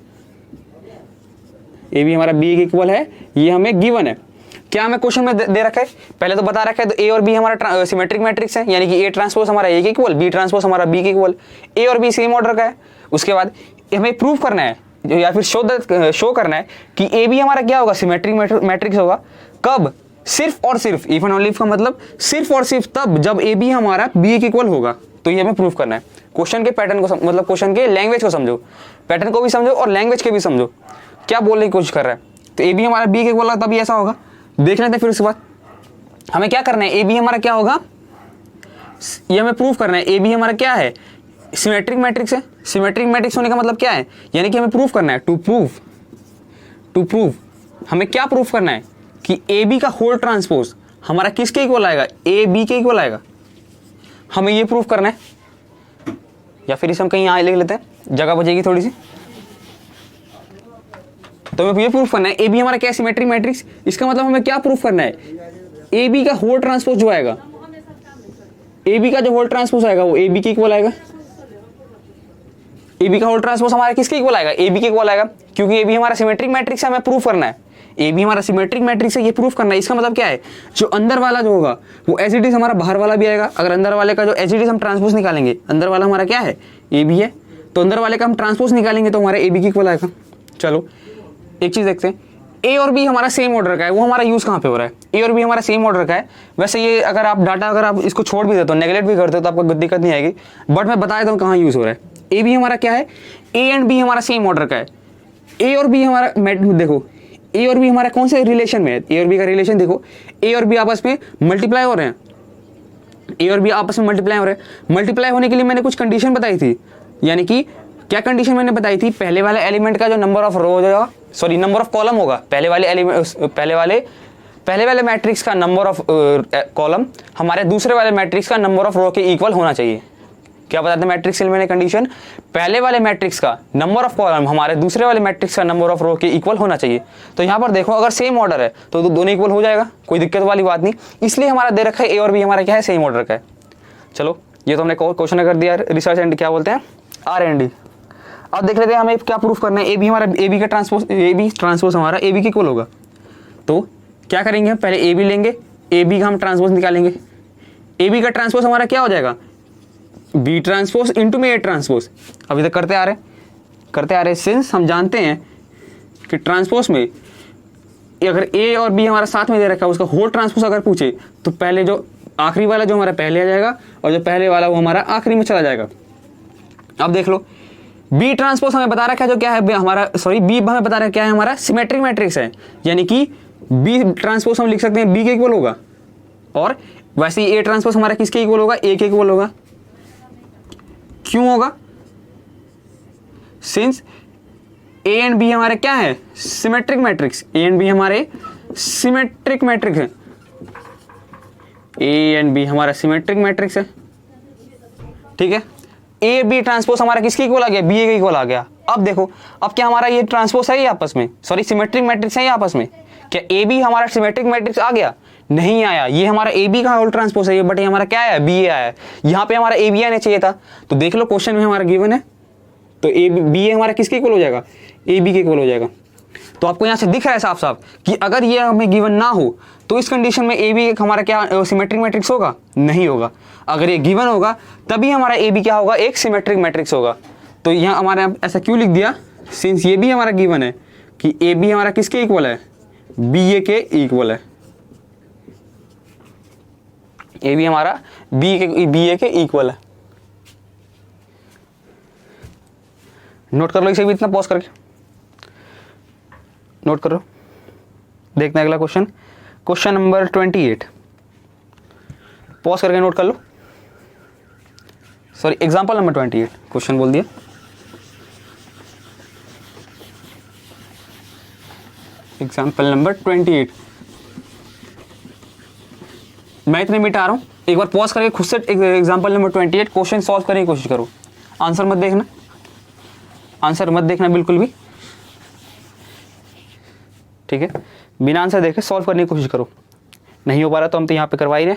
ए बी हमारा बी के इक्वल है, ये हमें गिवन है। क्या हमें क्वेश्चन में दे रखा है, पहले तो बता रखा है, तो ए और बी हमारा सिमेट्रिक मैट्रिक्स है, यानी कि ए ट्रांसपोज हमारा ए के इक्वल, बी ट्रांसपोज हमारा बी के इक्वल, ए और बी सेम ऑर्डर का है। उसके बाद हमें प्रूफ करना है या फिर शो करना है कि ए बी हमारा क्या होगा, सिमेट्रिक मैट्रिक्स होगा। कब, सिर्फ और सिर्फ, इफ एंड ओनली इफ का मतलब सिर्फ और सिर्फ तब जब ए बी हमारा बी के इक्वल होगा। तो ये हमें प्रूफ करना है। क्वेश्चन के पैटर्न को मतलब क्वेश्चन के लैंग्वेज को समझो, पैटर्न को भी समझो और लैंग्वेज के भी समझो, क्या बोलने की कोशिश कर रहा है। तो ए बी हमारा बी के इक्वल होगा तभी ऐसा होगा, देख लेते हैं। फिर उसके बाद हमें क्या करना है, ए बी हमारा क्या होगा, ये हमें प्रूफ करना है। ए बी हमारा क्या है, सिमेट्रिक मैट्रिक्स है। सिमेट्रिक मैट्रिक्स होने का मतलब क्या है, यानी कि हमें प्रूफ करना है, टू प्रूव हमें क्या प्रूफ करना है कि ए बी का होल ट्रांसपोज हमारा किसके इक्वल आएगा, ए बी के इक्वल आएगा। हमें ये प्रूफ करना है, या फिर इसे हम कहीं यहाँ लिख लेते हैं, जगह बचेगी थोड़ी सी। तो हमें ये प्रूफ करना है ए बी हमारा क्या, सिमेट्रिक मैट्रिक्स। इसका मतलब हमें क्या प्रूफ करना है, ए बी का होल ट्रांसपोज जो आएगा, ए बी का जो होल ट्रांसपोज आएगा वो ए बी के इक्वल आएगा। ए बी का होल ट्रांसपोज हमारा किसके इक्वल आएगा, ए बी के इक्वल आएगा, क्योंकि ए बी हमारा सिमेट्रिक मैट्रिक्स है, हमें प्रूफ करना है। ए बी हमारा सिमेट्रिक मैट्रिक्स है, ये प्रूफ करना है। इसका मतलब क्या है, जो अंदर वाला जो होगा वो एज इट इज हमारा बाहर वाला भी आएगा। अगर अंदर वाले का जो एज इट इज हम ट्रांसपोज निकालेंगे, अंदर वाला हमारा क्या है, ए बी है, तो अंदर वाले का हम ट्रांसपोज निकालेंगे तो हमारा ए बी के इक्वल आएगा। चलो एक चीज देखते हैं, ए और बी हमारा सेम ऑर्डर का है, वो हमारा यूज़ कहाँ पे हो रहा है, ए और बी हमारा सेम ऑर्डर का है। वैसे ये अगर आप डाटा अगर आप इसको छोड़ भी देते हो, नेगलेक्ट भी करते हो तो आपको दिक्कत नहीं आएगी, बट मैं बता देता हूँ कहाँ यूज़ हो रहा है। ए बी हमारा क्या है, ए एंड बी हमारा सेम ऑर्डर का है। ए और बी हमारा देखो, ए और बी हमारा कौन से रिलेशन में है, ए और बी का रिलेशन देखो, ए और बी आपस में मल्टीप्लाई हो रहे हैं, ए और बी आपस में मल्टीप्लाई हो रहे हैं। मल्टीप्लाई होने के लिए मैंने कुछ कंडीशन बताई थी, यानी कि क्या कंडीशन मैंने बताई थी, पहले वाले एलिमेंट का जो नंबर ऑफ रो होगा, सॉरी नंबर ऑफ कॉलम होगा, पहले वाले मैट्रिक्स का नंबर ऑफ कॉलम हमारे दूसरे वाले मैट्रिक्स का नंबर ऑफ रो के इक्वल होना चाहिए। क्या बताते हैं मैट्रिक्स में मैंने कंडीशन, पहले वाले मैट्रिक्स का नंबर ऑफ कॉलम हमारे दूसरे वाले मैट्रिक्स का नंबर ऑफ रो के इक्वल होना चाहिए। तो यहाँ पर देखो अगर सेम ऑर्डर है तो दोनों इक्वल हो जाएगा, कोई दिक्कत वाली बात नहीं, इसलिए हमारा दे रखा है ए और बी हमारा क्या है, सेम ऑर्डर का है। चलो ये तो हमने क्वेश्चन कर दिया, रिसर्च एंड क्या बोलते हैं, R&D। अब देख लेते हैं हमें क्या प्रूफ करना है, ए बी हमारा ए बी का ट्रांसपोज हमारा ए बी के इक्वल होगा। तो क्या करेंगे, पहले ए बी लेंगे, ए बी का हम ट्रांसपोज निकालेंगे, ए बी का ट्रांसपोज हमारा क्या हो जाएगा, बी ट्रांसपोज इंटू में ए ट्रांसपोज। अभी तक करते आ रहे सिंस हम जानते हैं कि ट्रांसपोज में अगर ए और बी हमारा साथ में दे रखा है, उसका होल ट्रांसपोज अगर पूछे तो पहले जो आखिरी वाला जो हमारा पहले आ जाएगा और जो पहले वाला वो हमारा आखिरी में चला जाएगा। अब देख लो बी ट्रांसपोज हमें बता रखा है जो क्या है हमारा, सॉरी बी हमें बता रहा है क्या है, हमारा सिमेट्रिक मैट्रिक्स है, यानी कि बी ट्रांसपोज हम लिख सकते हैं बी के इक्वल होगा, और वैसे ही ए ट्रांसपोज हमारा किसके इक्वल होगा, ए के इक्वल होगा। क्यों होगा, सिंस ए एंड बी हमारे क्या है, symmetric matrix, A and B हमारे सिमेट्रिक मैट्रिक्स है, ए एंड बी हमारा सिमेट्रिक मैट्रिक्स है, ठीक है। ए बी ट्रांसपोज हमारा किसके इक्वल आ गया, बी ए के इक्वल आ गया। अब देखो अब क्या हमारा ये ट्रांसपोज है ये आपस में, सॉरी सिमेट्रिक मैट्रिक्स है ये आपस में, क्या ए बी हमारा सिमेट्रिक मैट्रिक्स आ गया, नहीं आया, ये हमारा ए बी का होल ट्रांसपोज है ये, बट ये हमारा क्या है, बी ए आया है, यहाँ पे हमारा ए बी आना चाहिए था। तो देख लो क्वेश्चन में हमारा गिवन है, तो ए बी ए हमारा किसके इक्वल हो जाएगा, ए बी के इक्वल हो जाएगा। तो आपको यहाँ से दिख रहा है साफ साफ कि अगर ये हमें गिवन ना हो तो इस कंडीशन में ए बी हमारा क्या सिमेट्रिक मैट्रिक्स होगा, नहीं होगा। अगर ये गिवन होगा तभी हमारा ए बी क्या होगा, एक सिमेट्रिक मैट्रिक्स होगा। तो यहाँ हमारा ऐसा क्यों लिख दिया, सिंस ये भी हमारा गिवन है कि ए बी हमारा किसके इक्वल है, बी ए के इक्वल है, ए बी हमारा बी ए के इक्वल है। नोट कर लो इसे भी, इतना पॉज करके नोट करो। देखना अगला क्वेश्चन, क्वेश्चन नंबर 28, पॉज करके नोट कर लो, सॉरी एग्जाम्पल नंबर 28, क्वेश्चन बोल दिया। एग्जाम्पल नंबर 28, मैं इतने मिटा रहा हूँ, एक बार पॉज करके खुद से एग्जाम्पल नंबर 28 क्वेश्चन सॉल्व करने की कोशिश करो, आंसर मत देखना बिल्कुल भी, ठीक है। बिना आंसर देखे सॉल्व करने की कोशिश करो, नहीं हो पा रहा तो हम तो यहाँ पे करवा ही रहे।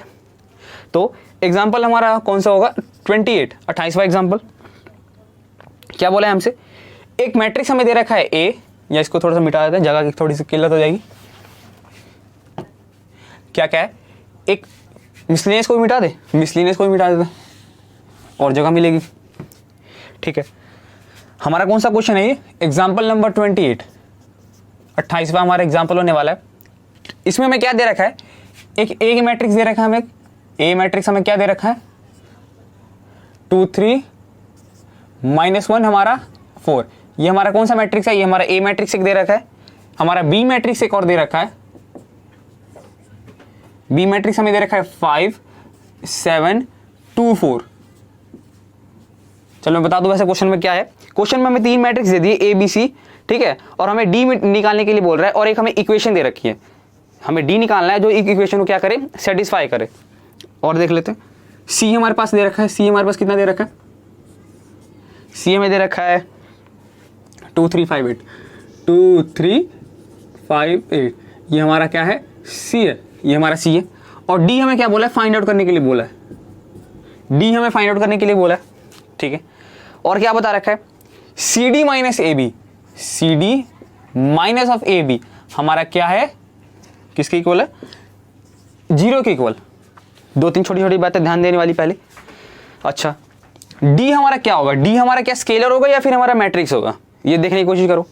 तो एग्जाम्पल हमारा कौन सा होगा, 28वां एग्जाम्पल। क्या बोला है हमसे, एक मैट्रिक्स हमें दे रखा है ए, या इसको थोड़ा सा मिटा देते हैं, जगह की थोड़ी सी किल्लत हो जाएगी। क्या है, एक मिसलिनियस को भी मिटा दे, मिसलिनियस को भी मिटा देते और जगह मिलेगी, ठीक है। हमारा कौन सा क्वेश्चन है ये, एग्जाम्पल नंबर 28, 28वां हमारा एग्जाम्पल होने वाला है। इसमें हमें क्या दे रखा है, एक ए मैट्रिक्स दे रखा है हमें, ए मैट्रिक्स हमें क्या दे रखा है, 2 3 -1 हमारा 4, ये हमारा कौन सा मैट्रिक्स है, ये हमारा ए मैट्रिक्स एक दे रखा है, हमारा बी मैट्रिक्स एक और दे रखा है, बी मैट्रिक्स हमें दे रखा है 5 7 2 4। चलो मैं बता दूं वैसे क्वेश्चन में क्या है, क्वेश्चन में हमें 3 मैट्रिक्स दे दिए ए बी सी, ठीक है, और हमें डी निकालने के लिए बोल रहा है, और एक हमें इक्वेशन दे रखी है, हमें डी निकालना है जो इक्वेशन को क्या करे, सेटिस्फाई करे। और देख लेते हैं, सी हमारे पास दे रखा है, सी हमारे पास कितना दे रखा है, सी हमें दे रखा है 2 3 5 8, 2 3 5 8, ये हमारा क्या है, सी है, ये हमारा सी है। और डी हमें क्या बोला है, फाइंड आउट करने के लिए बोला है, डी हमें फाइंड आउट करने के लिए बोला है, ठीक है। और क्या बता रखा है, C D minus A B, C D minus of A B हमारा क्या है, किसके इक्वल है, 0 के इक्वल। 2-3 छोटी छोटी बातें ध्यान देने वाली पहले। अच्छा डी हमारा क्या होगा, डी हमारा क्या स्केलर होगा या फिर हमारा मैट्रिक्स होगा, ये देखने की कोशिश करो।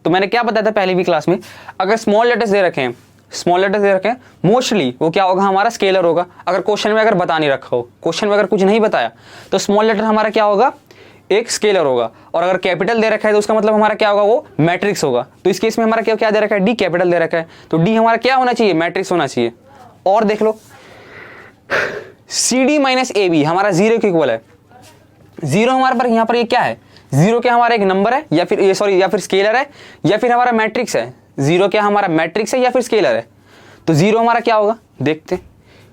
तो मैंने क्या बताया था पहले भी क्लास में, अगर स्मॉल लेटर्स दे रखे हैं, स्मॉल लेटर्स दे रखे हैं, मोस्टली वो क्या होगा, हमारा स्केलर होगा। अगर क्वेश्चन में अगर बता नहीं रखा हो, क्वेश्चन में अगर कुछ नहीं बताया, तो स्मॉल लेटर हमारा क्या होगा, एक स्केलर होगा। और अगर कैपिटल दे रखा है तो उसका मतलब हमारा क्या होगा, वो मैट्रिक्स होगा। तो इस केस में हमारा क्या दे रखा है, डी कैपिटल दे रखा है, तो डी हमारा क्या होना चाहिए, मैट्रिक्स होना चाहिए। और देख लो C D minus A B हमारा जीरो के इक्वल है। जीरो हमारे पर यहाँ पर ये क्या है, जीरो क्या हमारा एक नंबर है या फिर या फिर स्केलर है या फिर हमारा मैट्रिक्स है। जीरो क्या हमारा मैट्रिक्स है या फिर स्केलर है, तो जीरो हमारा क्या होगा, देखते हैं।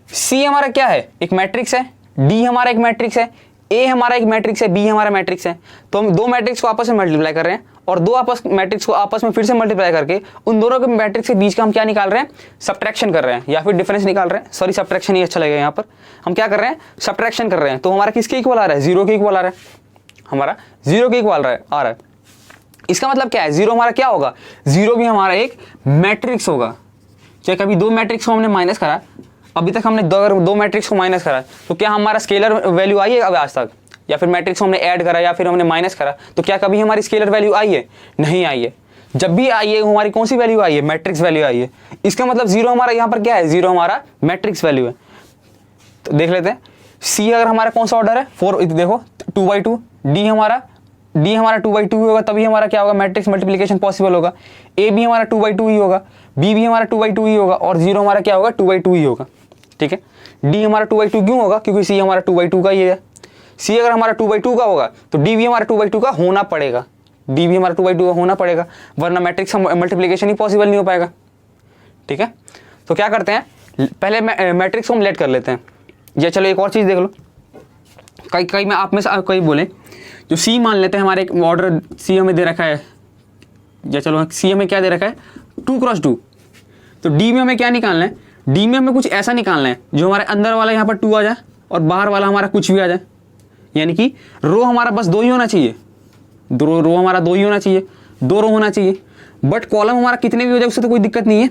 सी हमारा क्या है, एक मैट्रिक्स है, डी हमारा एक मैट्रिक्स है, ए हमारा एक मैट्रिक्स है, बी हमारा मैट्रिक्स है। तो हम दो मैट्रिक्स को आपस में मल्टीप्लाई कर रहे हैं और दो मैट्रिक्स को आपस में फिर से मल्टीप्लाई करके उन दोनों के मैट्रिक्स के बीच का हम क्या निकाल रहे हैं, सब्ट्रैक्शन कर रहे हैं या फिर डिफरेंस निकाल रहे हैं। सॉरी, सब्ट्रैक्शन ही अच्छा लगेगा, यहाँ पर हम क्या कर रहे हैं, सब्ट्रैक्शन कर रहे हैं। तो हमारा किसके इक्वल आ रहा है, जीरो के इक्वल आ रहा है, हमारा जीरो के इक्वल आ रहा है। इसका मतलब क्या है, जीरो हमारा क्या होगा, जीरो भी हमारा एक मैट्रिक्स होगा। चाहे कभी दो मैट्रिक्स को हमने माइनस करा, अभी तक हमने दो मैट्रिक्स को माइनस करा, तो क्या हमारा स्केलर वैल्यू आई है अब आज तक, या फिर मैट्रिक्स को हमने ऐड करा या फिर हमने माइनस करा, तो क्या कभी हमारी स्केलर वैल्यू आई है, नहीं आई है। जब भी आई है हमारी कौन सी वैल्यू आई है, मैट्रिक्स वैल्यू आई है। इसका मतलब जीरो हमारा यहाँ पर क्या है, जीरो हमारा मैट्रिक्स वैल्यू है। तो देख लेते हैं, सी अगर हमारा कौन सा ऑर्डर है, 4, देखो 2/2, डी हमारा 2/2 होगा, तभी हमारा क्या होगा, मैट्रिक्स मल्टीप्लिकेशन पॉसिबल होगा। ए भी हमारा 2/2 ही होगा, बी भी हमारा 2/2 ही होगा और जीरो हमारा क्या होगा, 2/2 ही होगा। ठीक है, डी हमारा 2/2 क्यों होगा, क्योंकि सी हमारा 2/2 का ही है। सी अगर हमारा 2/2 का होगा तो डी भी हमारा 2/2 का होना पड़ेगा, डी भी हमारा 2/2 का होना पड़ेगा, वरना मैट्रिक्स मल्टीप्लिकेशन ही पॉसिबल नहीं हो पाएगा। ठीक है, तो क्या करते हैं, पहले मैट्रिक्स को हम लेट कर लेते हैं। या चलो एक और चीज़ देख लो, कई में आप में से कई बोले, जो सी मान लेते हैं, हमारे एक ऑर्डर सी हमें दे रखा है, या चलो सी हमें क्या दे रखा है, 2x2, तो डी में हमें क्या निकालना है, डी में हमें कुछ ऐसा निकालना है जो हमारे अंदर वाला यहाँ पर 2 आ जाए और बाहर वाला हमारा कुछ भी आ जाए। यानी कि रो हमारा बस 2 ही होना चाहिए, रो हमारा 2 ही होना चाहिए, 2 रो होना चाहिए। बट कॉलम हमारा कितने भी हो जाए उससे तो कोई दिक्कत नहीं है,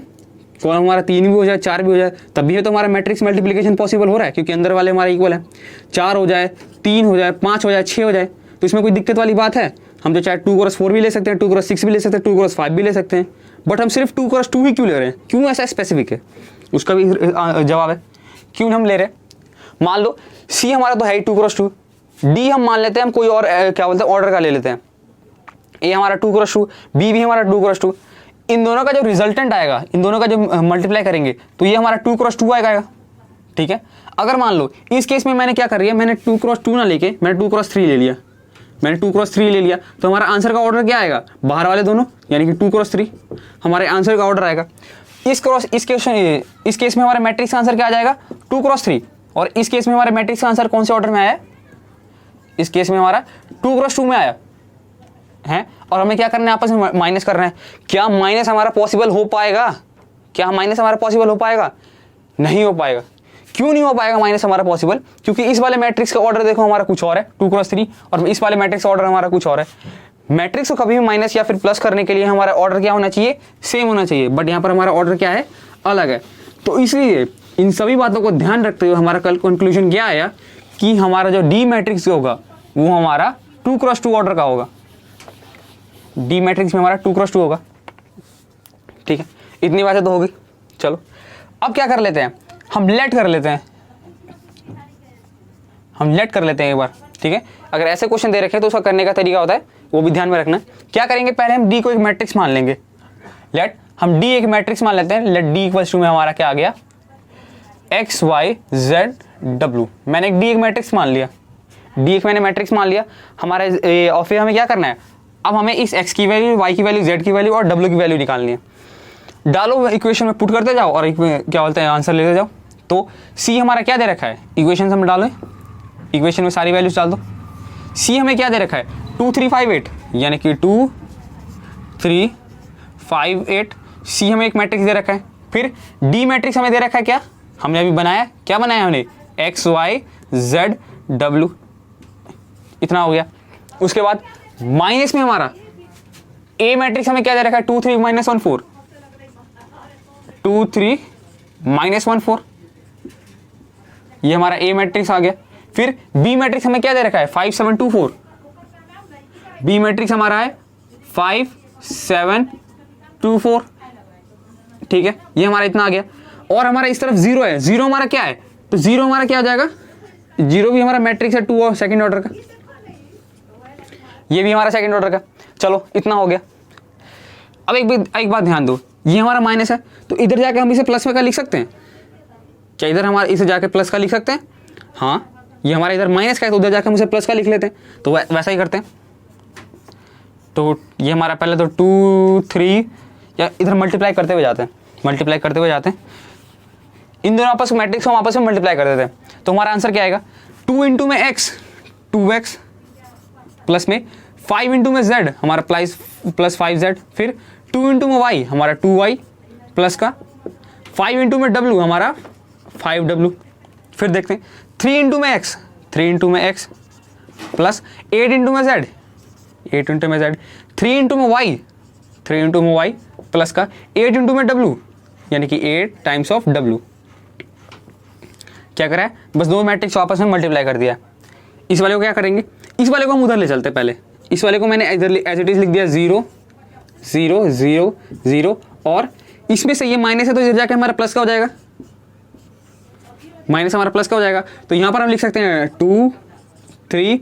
कॉलम हमारा 3 भी हो जाए, 4 भी हो जाए, तब भी तो हमारा मैट्रिक्स मल्टीप्लिकेशन पॉसिबल हो रहा है, क्योंकि अंदर वाले हमारे इक्वल है। 4 हो जाए, 3 हो जाए, 5 हो जाए, 6 हो जाए, तो इसमें कोई दिक्कत वाली बात है। हम तो चाहे 2x4 भी ले सकते हैं, 2x6 भी ले सकते हैं, 2x5 भी ले सकते हैं, बट हम सिर्फ 2x2 ही क्यों ले रहे हैं, क्यों ऐसा स्पेसिफिक है, उसका भी जवाब है क्यों हम ले रहे हैं। मान लो सी हमारा तो है ही 2x2, डी हम मान लेते हैं, हम कोई और क्या बोलते हैं ऑर्डर का ले लेते हैं, ए हमारा 2x2, बी भी हमारा 2x2, इन दोनों का जो रिजल्टेंट आएगा, इन दोनों का जो मल्टीप्लाई करेंगे तो ये हमारा 2x2 आएगा। ठीक है, अगर मान लो इस केस में मैंने क्या कर रही है, मैंने 2x2 ना लेके मैंने 2x3 ले लिया, मैंने 2x3 ले लिया, तो हमारा आंसर का ऑर्डर क्या आएगा, बाहर वाले दोनों, यानी कि 2x3 हमारे आंसर का ऑर्डर आएगा। इस केस में हमारा मैट्रिक्स का आंसर क्या आ जाएगा, 2x3, और इस केस में हमारे मैट्रिक्स का आंसर कौन से ऑर्डर में आया, इस केस में हमारा 2x2 में आया है। और हमें क्या करना है, आपस में माइनस करना है। क्या माइनस हमारा पॉसिबल हो पाएगा, क्या माइनस हमारा पॉसिबल हो पाएगा, नहीं हो पाएगा। क्यों नहीं हो पाएगा माइनस हमारा पॉसिबल, क्योंकि इस वाले मैट्रिक्स का ऑर्डर देखो हमारा कुछ और है 2x3, और इस वाले मैट्रिक्स का ऑर्डर हमारा कुछ और है। मैट्रिक्स को कभी भी माइनस या फिर प्लस करने के लिए हमारा ऑर्डर क्या होना चाहिए, सेम होना चाहिए, बट यहाँ पर हमारा ऑर्डर क्या है, अलग है। तो इसलिए इन सभी बातों को ध्यान रखते हुए हमारा कल कंक्लूजन क्या आया कि हमारा जो डी मैट्रिक्स होगा वो हमारा 2x2 ऑर्डर का होगा, डी मैट्रिक्स में हमारा 2x2 होगा। ठीक है, इतनी बातें तो होगी। चलो अब क्या कर लेते हैं, हम लेट कर लेते हैं, एक बार। ठीक है, अगर ऐसे क्वेश्चन दे रखे हैं तो उसका करने का तरीका होता है, वो भी ध्यान में रखना। क्या करेंगे, पहले हम डी को एक मैट्रिक्स मान लेंगे, हम डी एक मैट्रिक्स मान लेते हैं। लेट डी इक्वल्स टू में हमारा क्या आ गया, एक्स वाई जेड डब्ल्यू। मैंने एक डी एक मैट्रिक्स मान लिया, डी एक मैंने मैट्रिक्स मान लिया हमारा। और फिर हमें क्या करना है, अब हमें इस एक्स की वैल्यू, वाई की वैल्यू, जेड की वैल्यू और डब्ल्यू की वैल्यू निकालनी है। डालो इक्वेशन में पुट करते जाओ और क्या बोलते हैं आंसर लेते जाओ। तो सी हमारा क्या दे रखा है, इक्वेशन हम डालें, इक्वेशन में सारी वैल्यूज डाल दो। सी हमें क्या दे रखा है, 2358, यानी कि 2358। सी हमें एक मैट्रिक्स दे रखा है। फिर डी मैट्रिक्स हमें दे रखा है, क्या हमने अभी बनाया, क्या बनाया हमने, एक्स वाई जेड डब्ल्यू, इतना हो गया। उसके बाद माइनस में हमारा ए मैट्रिक्स हमें क्या दे रखा है, 2 3 -1 4, 2 3 -1 4, ये हमारा ए मैट्रिक्स आ गया। फिर बी मैट्रिक्स हमें क्या दे रखा है, 5 7 2 4, बी मैट्रिक्स हमारा है 5 7 2 4, ठीक है, ये हमारा इतना आ गया। और हमारा इस तरफ जीरो है, जीरो हमारा क्या है, तो जीरो हमारा क्या हो जाएगा, जीरो भी हमारा मैट्रिक्स है 2 और सेकंड ऑर्डर का, ये भी हमारा सेकंड ऑर्डर का। चलो इतना हो गया। अब एक बात ध्यान दो, ये हमारा माइनस है, तो इधर जाके हम इसे प्लस में का लिख सकते हैं क्या, इधर हमारा इसे जाके प्लस का लिख सकते हैं, हाँ, ये हमारा इधर माइनस का है तो उधर जाके हम इसे प्लस का लिख लेते हैं, तो वैसा ही करते हैं। तो ये हमारा पहले तो 2 3 या इधर मल्टीप्लाई करते हुए जाते हैं, मल्टीप्लाई करते हुए जाते हैं, इन दोनों आपस मैट्रिक्स को हम आपस में मल्टीप्लाई कर देते हैं। तो हमारा आंसर क्या आएगा, 2 इंटू में x 2x प्लस में 5 इंटू में z हमारा प्लस 5z, फिर 2 इंटू में y हमारा 2y प्लस का 5 इंटू में w हमारा 5w, फिर देखते हैं 3 इंटू में x 3 इंटू में x प्लस 8 इंटू में z 8 इंटू में z, 3 इंटू में y 3 इंटू में y प्लस का 8 इंटू में w, यानी कि 8 टाइम्स ऑफ w। क्या करा है, बस दो मैट्रिक्स को आपस में मल्टीप्लाई कर दिया। इस वाले को क्या करेंगे, इस वाले को हम उधर ले चलते हैं। पहले इस वाले को मैंने इधर एज इट इज लिख दिया 0 0 0 0, और इसमें से ये माइनस है तो इधर जाके हमारा प्लस का हो जाएगा, माइनस हमारा प्लस का हो जाएगा। तो यहाँ पर हम लिख सकते हैं 2 3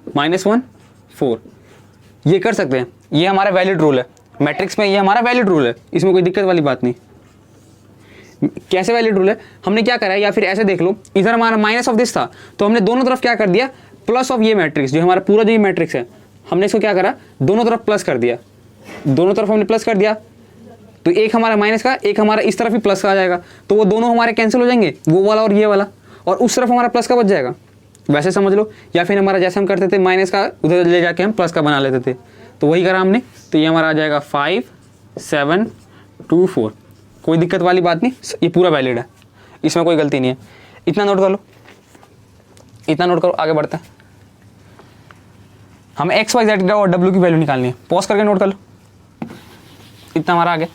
-1 4, ये कर सकते हैं, ये हमारा वैलिड रूल है मैट्रिक्स में, ये हमारा वैलिड रूल है, इसमें कोई दिक्कत वाली बात नहीं। कैसे वैलिड रूल है, हमने क्या करा है, या फिर ऐसे देख लो, इधर हमारा माइनस ऑफ दिस था तो हमने दोनों तरफ क्या कर दिया, प्लस ऑफ ये मैट्रिक्स, जो हमारा पूरा जो ये मैट्रिक्स है हमने इसको क्या करा, दोनों तरफ प्लस कर दिया, दोनों तरफ हमने प्लस कर दिया, तो एक हमारा माइनस का, एक हमारा इस तरफ ही प्लस का आ जाएगा, तो वो दोनों हमारे कैंसिल हो जाएंगे, वो वाला और ये वाला, और उस तरफ हमारा प्लस का बच जाएगा, वैसे समझ लो। या फिर हमारा जैसे हम करते थे माइनस का उधर ले जाके हम प्लस का बना लेते थे, तो वही करा हमने। तो ये हमारा आ जाएगा 5 7 2 4, कोई दिक्कत वाली बात नहीं, ये पूरा वैलिड है, इसमें कोई गलती नहीं है। इतना नोट कर लो, इतना नोट करो, आगे बढ़ते हैं। हमें एक्स वाई जेड और डब्ल्यू की वैल्यू निकालनी है, पॉज करके नोट कर लो। इतना हमारा आगे,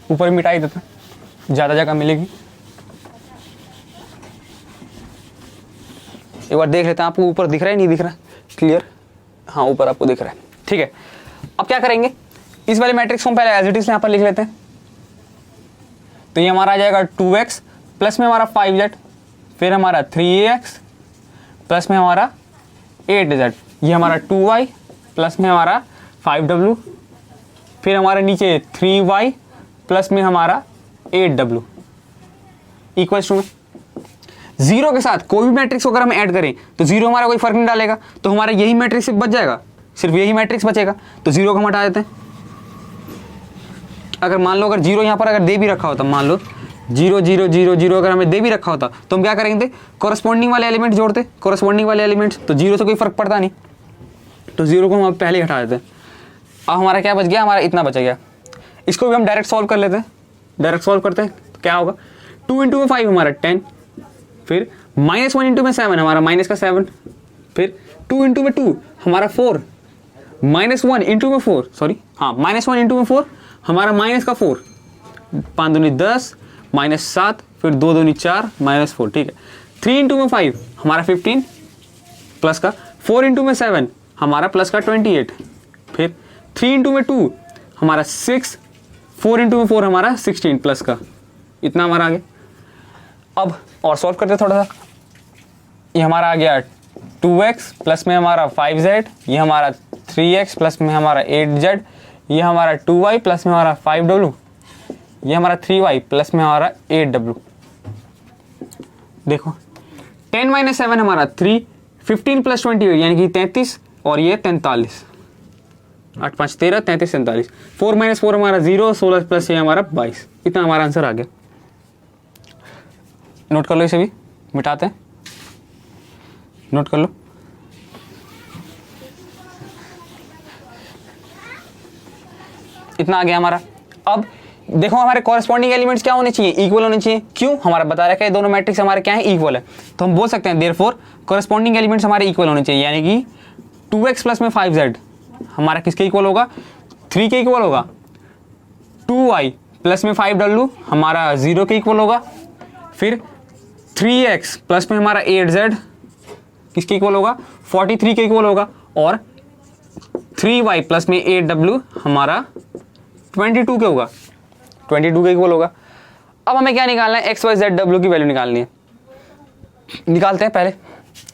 ऊपर मिटाई देते हैं, ज़्यादा जगह मिलेगी। एक बार देख लेते हैं, आपको ऊपर दिख रहा है नहीं दिख रहा, क्लियर, हाँ ऊपर आपको दिख रहा है, ठीक है। अब क्या करेंगे, इस वाले मैट्रिक्स को हम पहले एज इट इज यहाँ पर लिख लेते हैं। तो ये हमारा आ जाएगा 2x प्लस में हमारा 5z, फिर हमारा 3x प्लस में हमारा 8z, ये हमारा 2y प्लस में हमारा 5w, फिर हमारे नीचे 3y प्लस में हमारा 8w इक्वल्स टू में जीरो के साथ कोई भी मैट्रिक्स अगर हम ऐड करें तो जीरो हमारा कोई फर्क नहीं डालेगा, तो हमारा यही मैट्रिक्स बच जाएगा, सिर्फ यही मैट्रिक्स बचेगा, तो जीरो को हम हटा देते हैं। अगर मान लो अगर जीरो यहाँ पर अगर दे भी रखा होता, मान लो 0 0 0 0 अगर हमें दे भी रखा होता, तो हम क्या करेंगे, कोरस्पॉन्डिंग वाले एलिमेंट जोड़ते, कोरस्पॉन्डिंग वाले एलिमेंट्स, तो जीरो से कोई फर्क पड़ता नहीं, तो जीरो को हम पहले ही हटा देते हैं। अब हमारा क्या बच गया, हमारा इतना बच गया, इसको भी हम डायरेक्ट सॉल्व कर लेते हैं। डायरेक्ट सॉल्व करते हैं तो क्या होगा, 2 इंटू में 5 हमारा 10, फिर -1 इंटू में 7 हमारा माइनस का 7, फिर 2 इंटू में 2 हमारा 4, -1 इंटू में 4 सॉरी हाँ -1 इंटू में 4 हमारा माइनस का 4, 5 दूनी 10 -7, फिर 2 दूनी 4 -4, ठीक है। 3 इंटू में 5 हमारा 15 प्लस का, 4 इंटू में 7 हमारा प्लस का 28, फिर 3 इंटू में 2 हमारा 6, 4 इंटू में 4 हमारा 16 प्लस का, इतना हमारा आ गया। अब और सॉल्व करते हैं थोड़ा सा, ये हमारा आ गया 2x प्लस में हमारा 5z, ये हमारा 3x प्लस में हमारा 8z, ये हमारा 2y प्लस में हमारा 5w, ये हमारा 3y प्लस में हमारा 8w। देखो 10 - 7 हमारा 3, 15 प्लस 28 यानी कि 33, और ये 43, 8 5 13 33 43, 4 - 4 हमारा 0, 16 प्लस ये हमारा 22, इतना हमारा आंसर आ गया। नोट कर लो, इसे भी मिटाते हैं, नोट कर लो। इतना आ गया हमारा। अब देखो हमारे कॉरेस्पॉन्डिंग एलिमेंट्स क्या होने चाहिए, इक्वल होने चाहिए। क्यों, हमारा बता रखा है दोनों मैट्रिक्स हमारे क्या है, इक्वल है, तो हम बोल सकते हैं देयरफॉर कॉरेस्पॉन्डिंग एलिमेंट्स हमारे इक्वल होने चाहिए, यानी कि 2x प्लस में 5z हमारा किसके इक्वल होगा, 3 के इक्वल होगा, 2y प्लस में 5w हमारा 0 के इक्वल होगा, फिर 3x प्लस में हमारा 8z किसके इक्वल होगा, 43 के इक्वल होगा, और 3y प्लस में 8w हमारा 22 के होगा, 22 के इक्वल होगा। अब हमें क्या निकालना है, x y z w की वैल्यू निकालनी है। निकालते हैं पहले,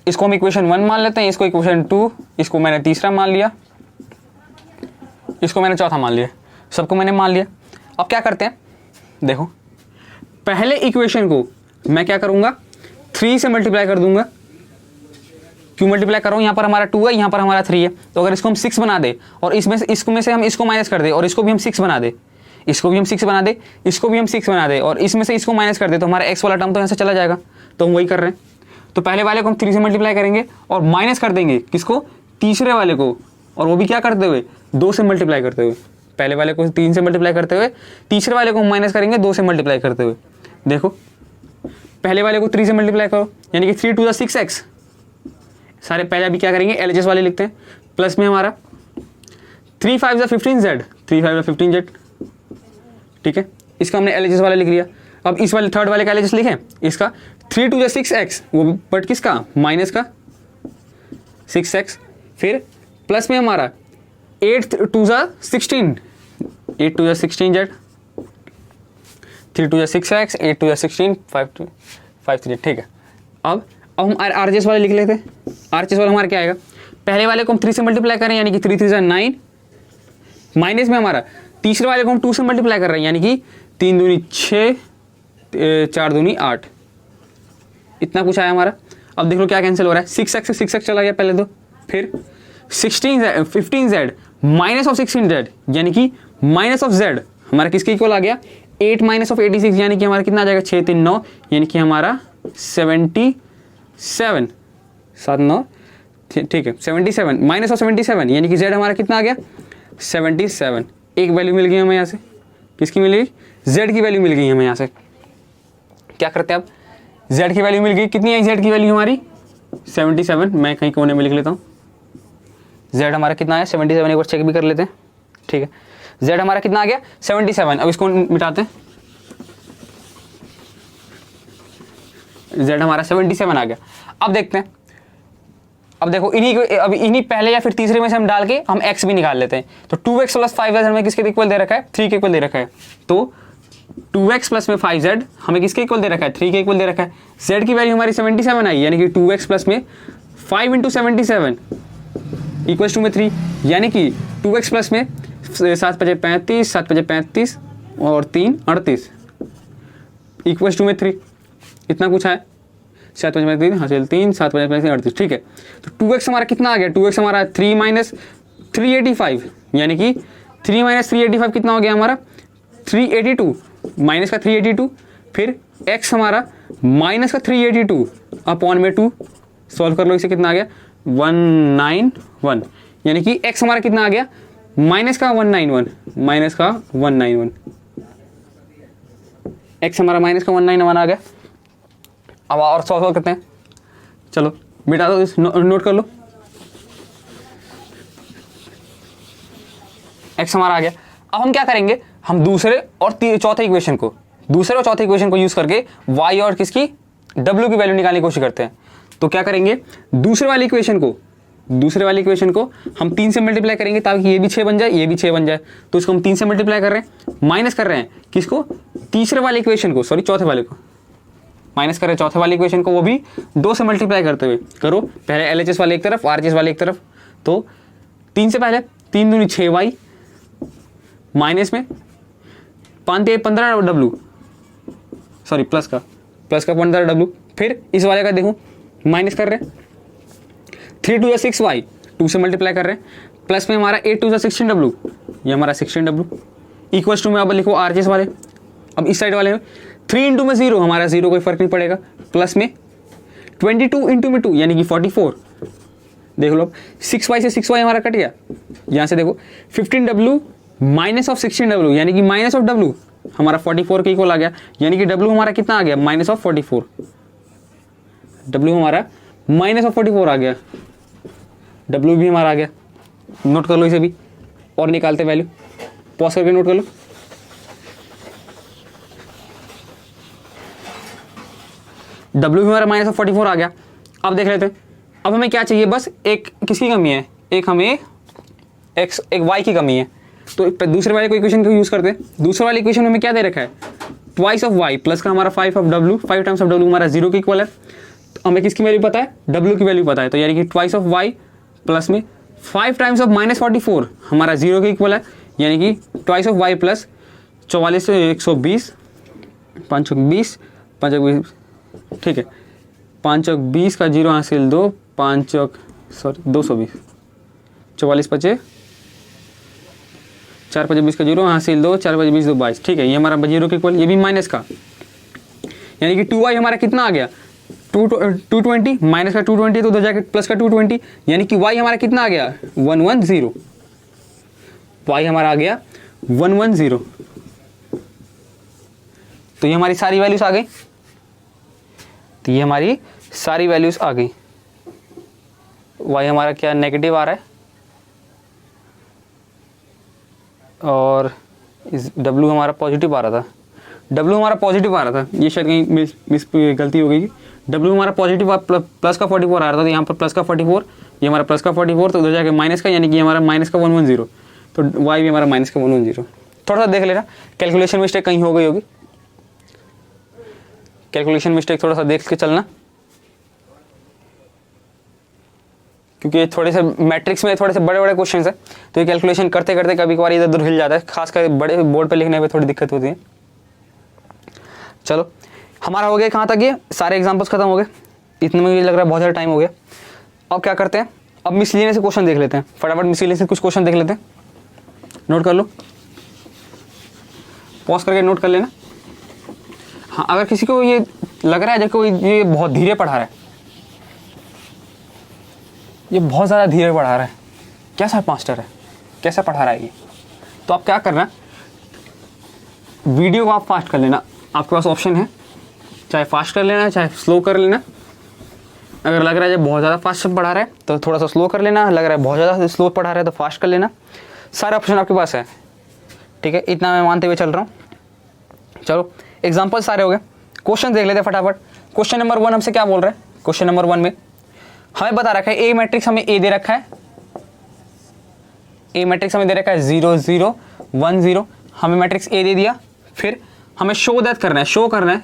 इसको हम इक्वेशन 1 मान लेते हैं, इसको इक्वेशन 2, इसको मैंने तीसरा मान लिया, इसको मैंने चौथा मान लिया, सबको मैंने मान लिया। अब क्या करते हैं, देखो पहले इक्वेशन को मैं क्या करूंगा, 3 से मल्टीप्लाई कर दूंगा। क्यों मल्टीप्लाई कर रहा हूँ, यहाँ पर हमारा 2 है, यहाँ पर हमारा 3 है, तो अगर इसको हम 6 बना दे और इसमें से हम इसको माइनस कर दे और इसको भी हम 6 बना दे, इसको भी हम 6 बना दे, इसको भी हम 6 बना दे और इसमें से इसको माइनस कर दे, तो हमारा x वाला टर्म तो यहाँ से चला जाएगा। तो हम वही कर रहे हैं। तो पहले वाले को हम 3 से मल्टीप्लाई करेंगे और माइनस कर देंगे किसको, तीसरे वाले को, और वो भी क्या करते हुए, 2 से मल्टीप्लाई करते हुए। पहले वाले को 3 से मल्टीप्लाई करते हुए, तीसरे वाले को हम माइनस करेंगे 2 से मल्टीप्लाई करते हुए। देखो पहले वाले को 3 से मल्टीप्लाई करो, यानी कि 3 2 6x। सारे पहले अभी क्या करेंगे, एलएचएस वाले लिखते हैं, प्लस में हमारा 3 5 15z, 3 5 15z, ठीक है, इसका हमने एलएचएस वाला लिख लिया। अब इस वाले थर्ड वाले का एलएचएस लिखें, इसका 3 2 6x, वो भी बट किसका, माइनस का 6x, फिर प्लस में हमारा 8 2 16, 8 2 16z, 3 2 6x, 8 2 16, 5 3, ठीक है। अब हम आरएचएस वाले लिख लेते हैं। आरएचएस वाला हमारा क्या आएगा, पहले वाले को हम 3 से मल्टीप्लाई करें, यानी कि 3 3 9, माइनस में हमारा तीसरे वाले को हम 2 से मल्टीप्लाई कर रहे हैं, यानी कि 3 दूनी 6, 4 दूनी 8, इतना कुछ आया हमारा। अब देख लो क्या कैंसिल हो रहा है, 6x से 6x चला गया पहले तो, फिर 15z माइनस ऑफ 16z, यानी कि माइनस ऑफ z हमारा किसके इक्वल आ गया, 8 माइनस ऑफ 86, यानी कि हमारा कितना आ जाएगा, 6 3 9, यानी कि हमारा 77 7 9, ठीक है 77 माइनस ऑफ 77, यानी कि z हमारा कितना आ गया, 77। एक वैल्यू मिल गई हमें यहाँ से, किसकी मिल गई, z की वैल्यू मिल गई हमें यहाँ से। क्या करते हैं अब, z की वैल्यू मिल गई, कितनी है z की वैल्यू हमारी, 77। मैं कहीं कोने में लिख लेता हूँ, z हमारा कितना है 77, एक बार चेक भी कर लेते हैं, ठीक है, z हमारा कितना आ गया 77। अब इसको मिटाते हैं, z हमारा 77 आ गया। अब देखते हैं, अब देखो इन्हीं पहले या फिर तीसरे में से हम डाल के हम x भी निकाल लेते हैं। तो 2x प्लस 5z हमें किसके इक्वल दे रखा है, 3 के इक्वल दे रखा है। तो 2x प्लस में 5z हमें किसके इक्वल दे रखा है, 3 के इक्वल दे रखा है। z की वैल्यू हमारी 77 आई, यानी कि 2x प्लस में 5 इंटू 77 इक्वल टू में 3, यानी कि 2x प्लस में 7 5 35, 7 5 35 और 3 38 इक्वल टू में 3, इतना कुछ है, 7 5 3 हासिल 3, 7 5 35 38, ठीक है। तो 2x हमारा कितना आ गया, 2x हमारा 3 माइनस 385, यानी कि 3 माइनस 385 कितना हो गया हमारा, 382, माइनस का 382, फिर x हमारा माइनस का 382 अपॉन में 2, सॉल्व कर लो, इसे कितना आ गया 191, यानी कि x हमारा कितना आ गया, माइनस का 191, माइनस का 191, x हमारा माइनस का 191 आ गया। अब और सॉल्व करते हैं, चलो मिटा दो, नोट कर लो, x हमारा आ गया। अब हम क्या करेंगे, हम दूसरे और चौथे इक्वेशन को यूज करके y और किसकी w की वैल्यू निकालने की कोशिश करते हैं। तो क्या करेंगे, दूसरे वाली इक्वेशन को हम 3 से मल्टीप्लाई करेंगे, ताकि ये भी 6 बन जाए, ये भी 6 बन जाए। तो इसको हम 3 से मल्टीप्लाई कर रहे हैं, माइनस कर रहे हैं किसको, तीसरे वाले इक्वेशन को, सॉरी चौथे वाले को माइनस कर रहे हैं, चौथे वाले इक्वेशन को, वो भी 2 से मल्टीप्लाई करते हुए। करो पहले एलएचएस वाले एक तरफ, आरएचएस वाले एक तरफ। तो 3 से पहले 3 दूनी 6y माइनस में 5 15 w, सॉरी प्लस का 15 w, फिर इस वाले का देखो माइनस कर रहे हैं, 3 2 6y 2 से मल्टीप्लाई कर रहे हैं, प्लस में हमारा 8 2 16 w, ये हमारा 16 w इक्वल्स टू में अब लिखो आरएचएस वाले। अब इस साइड वाले में 3 इंटू में 0, हमारा 0 कोई फर्क नहीं पड़ेगा, प्लस में 22 इंटू में 2, यानी कि 44। देख लो 6y से 6y हमारा कट गया, यहाँ से देखो 15w माइनस ऑफ 16w, यानी कि माइनस ऑफ w हमारा 44 के इक्वल आ गया, यानी कि w हमारा कितना आ गया, माइनस ऑफ 44, w हमारा माइनस ऑफ 44 आ गया, w भी हमारा आ गया। नोट कर लो इसे भी, और निकालते वैल्यू, पॉज करके नोट कर लो। W भी हमारा -44 आ गया। अब देख लेते हैं, अब हमें क्या चाहिए, बस एक किसकी कमी है, एक हमें x एक y की कमी है। तो दूसरे वाले को इक्वेशन को यूज़ करते हैं। दूसरे वाले इक्वेशन में हमें क्या दे रखा है, ट्वाइस ऑफ y प्लस का हमारा 5 of w, 5 times of w हमारा 0 के इक्वल है। तो हमें किसकी वैल्यू पता है, w की वैल्यू पता है, तो यानी कि ट्वाइस ऑफ y प्लस में 5 टाइम्स ऑफ -44 हमारा 0 के इक्वल है, यानी कि ट्वाइस ऑफ y प्लस 44 से 120, 5 20, 5 20, ठीक है, 5 20 का 0 हासिल 2, 220, 44 पचे 4 5 20 का 0 हासिल 2, 4 5 20 2 22, ठीक है, ये हमारा 0 के इक्वल, ये भी माइनस का, यानी कि 2y हमारा कितना आ गया, 220, माइनस का 220 तो उधर जाके प्लस का 220, यानी कि y हमारा कितना आ गया 110, y हमारा आ गया 110। तो ये हमारी सारी वैल्यूज आ गई, तो ये हमारी सारी वैल्यूज आ गई। y हमारा क्या नेगेटिव आ रहा है और इस w हमारा पॉजिटिव आ रहा था, w हमारा पॉजिटिव आ रहा था, ये शायद कहीं मिस गलती हो गई, w हमारा पॉजिटिव प्लस का 44 आ रहा था, तो यहाँ पर प्लस का 44, ये हमारा प्लस का 44, तो उधर जाके माइनस का, यानी कि हमारा माइनस का 110, तो y भी हमारा माइनस का 110। थोड़ा सा देख लेना, कैलकुलेशन मिस्टेक कहीं हो गई होगी, कैलकुलेशन मिस्टेक थोड़ा सा देख के चलना, क्योंकि थोड़े से मैट्रिक्स में थोड़े से बड़े बड़े क्वेश्चन है, तो ये कैलकुलेशन करते करते कभी कभार इधर उधर हिल जाता है, खासकर बड़े बोर्ड पे लिखने में थोड़ी दिक्कत होती है। चलो हमारा हो गया कहाँ तक, ये सारे एग्जाम्पल्स खत्म हो गए, इतने में मुझे लग रहा है बहुत ज़्यादा टाइम हो गया। अब क्या करते हैं, अब मिसलेनियस से क्वेश्चन देख लेते हैं, फटाफट मिसलेनियस से कुछ क्वेश्चन देख लेते हैं, नोट कर लो, पॉज करके नोट कर लेना। हाँ, अगर किसी को ये लग रहा है जैसे कोई ये बहुत धीरे पढ़ा रहा है, ये बहुत ज़्यादा धीरे पढ़ा रहा है, कैसा मास्टर है, कैसा पढ़ा रहा है ये, तो आप क्या करना, वीडियो को आप फास्ट कर लेना, आपके पास ऑप्शन है, चाहे फास्ट कर लेना चाहे स्लो कर लेना। अगर लग रहा है बहुत ज़्यादा फास्ट पढ़ा रहा है तो थोड़ा सा स्लो कर लेना, लग रहा है बहुत ज़्यादा स्लो पढ़ा रहा है तो फास्ट कर लेना, सारे ऑप्शन आपके पास है, ठीक है, इतना मैं मानते हुए चल रहा हूँ। चलो एग्जाम्पल सारे हो गए, क्वेश्चन देख लेते हैं फटाफट। क्वेश्चन नंबर 1 हमसे क्या बोल रहा है, क्वेश्चन नंबर 1 में हमें बता रखा है ए मैट्रिक्स, हमें ए दे रखा है, ए मैट्रिक्स हमें दे रखा है 0 0 1 0, हमें मैट्रिक्स ए दे दिया, फिर हमें शो दैट करना है, शो करना है,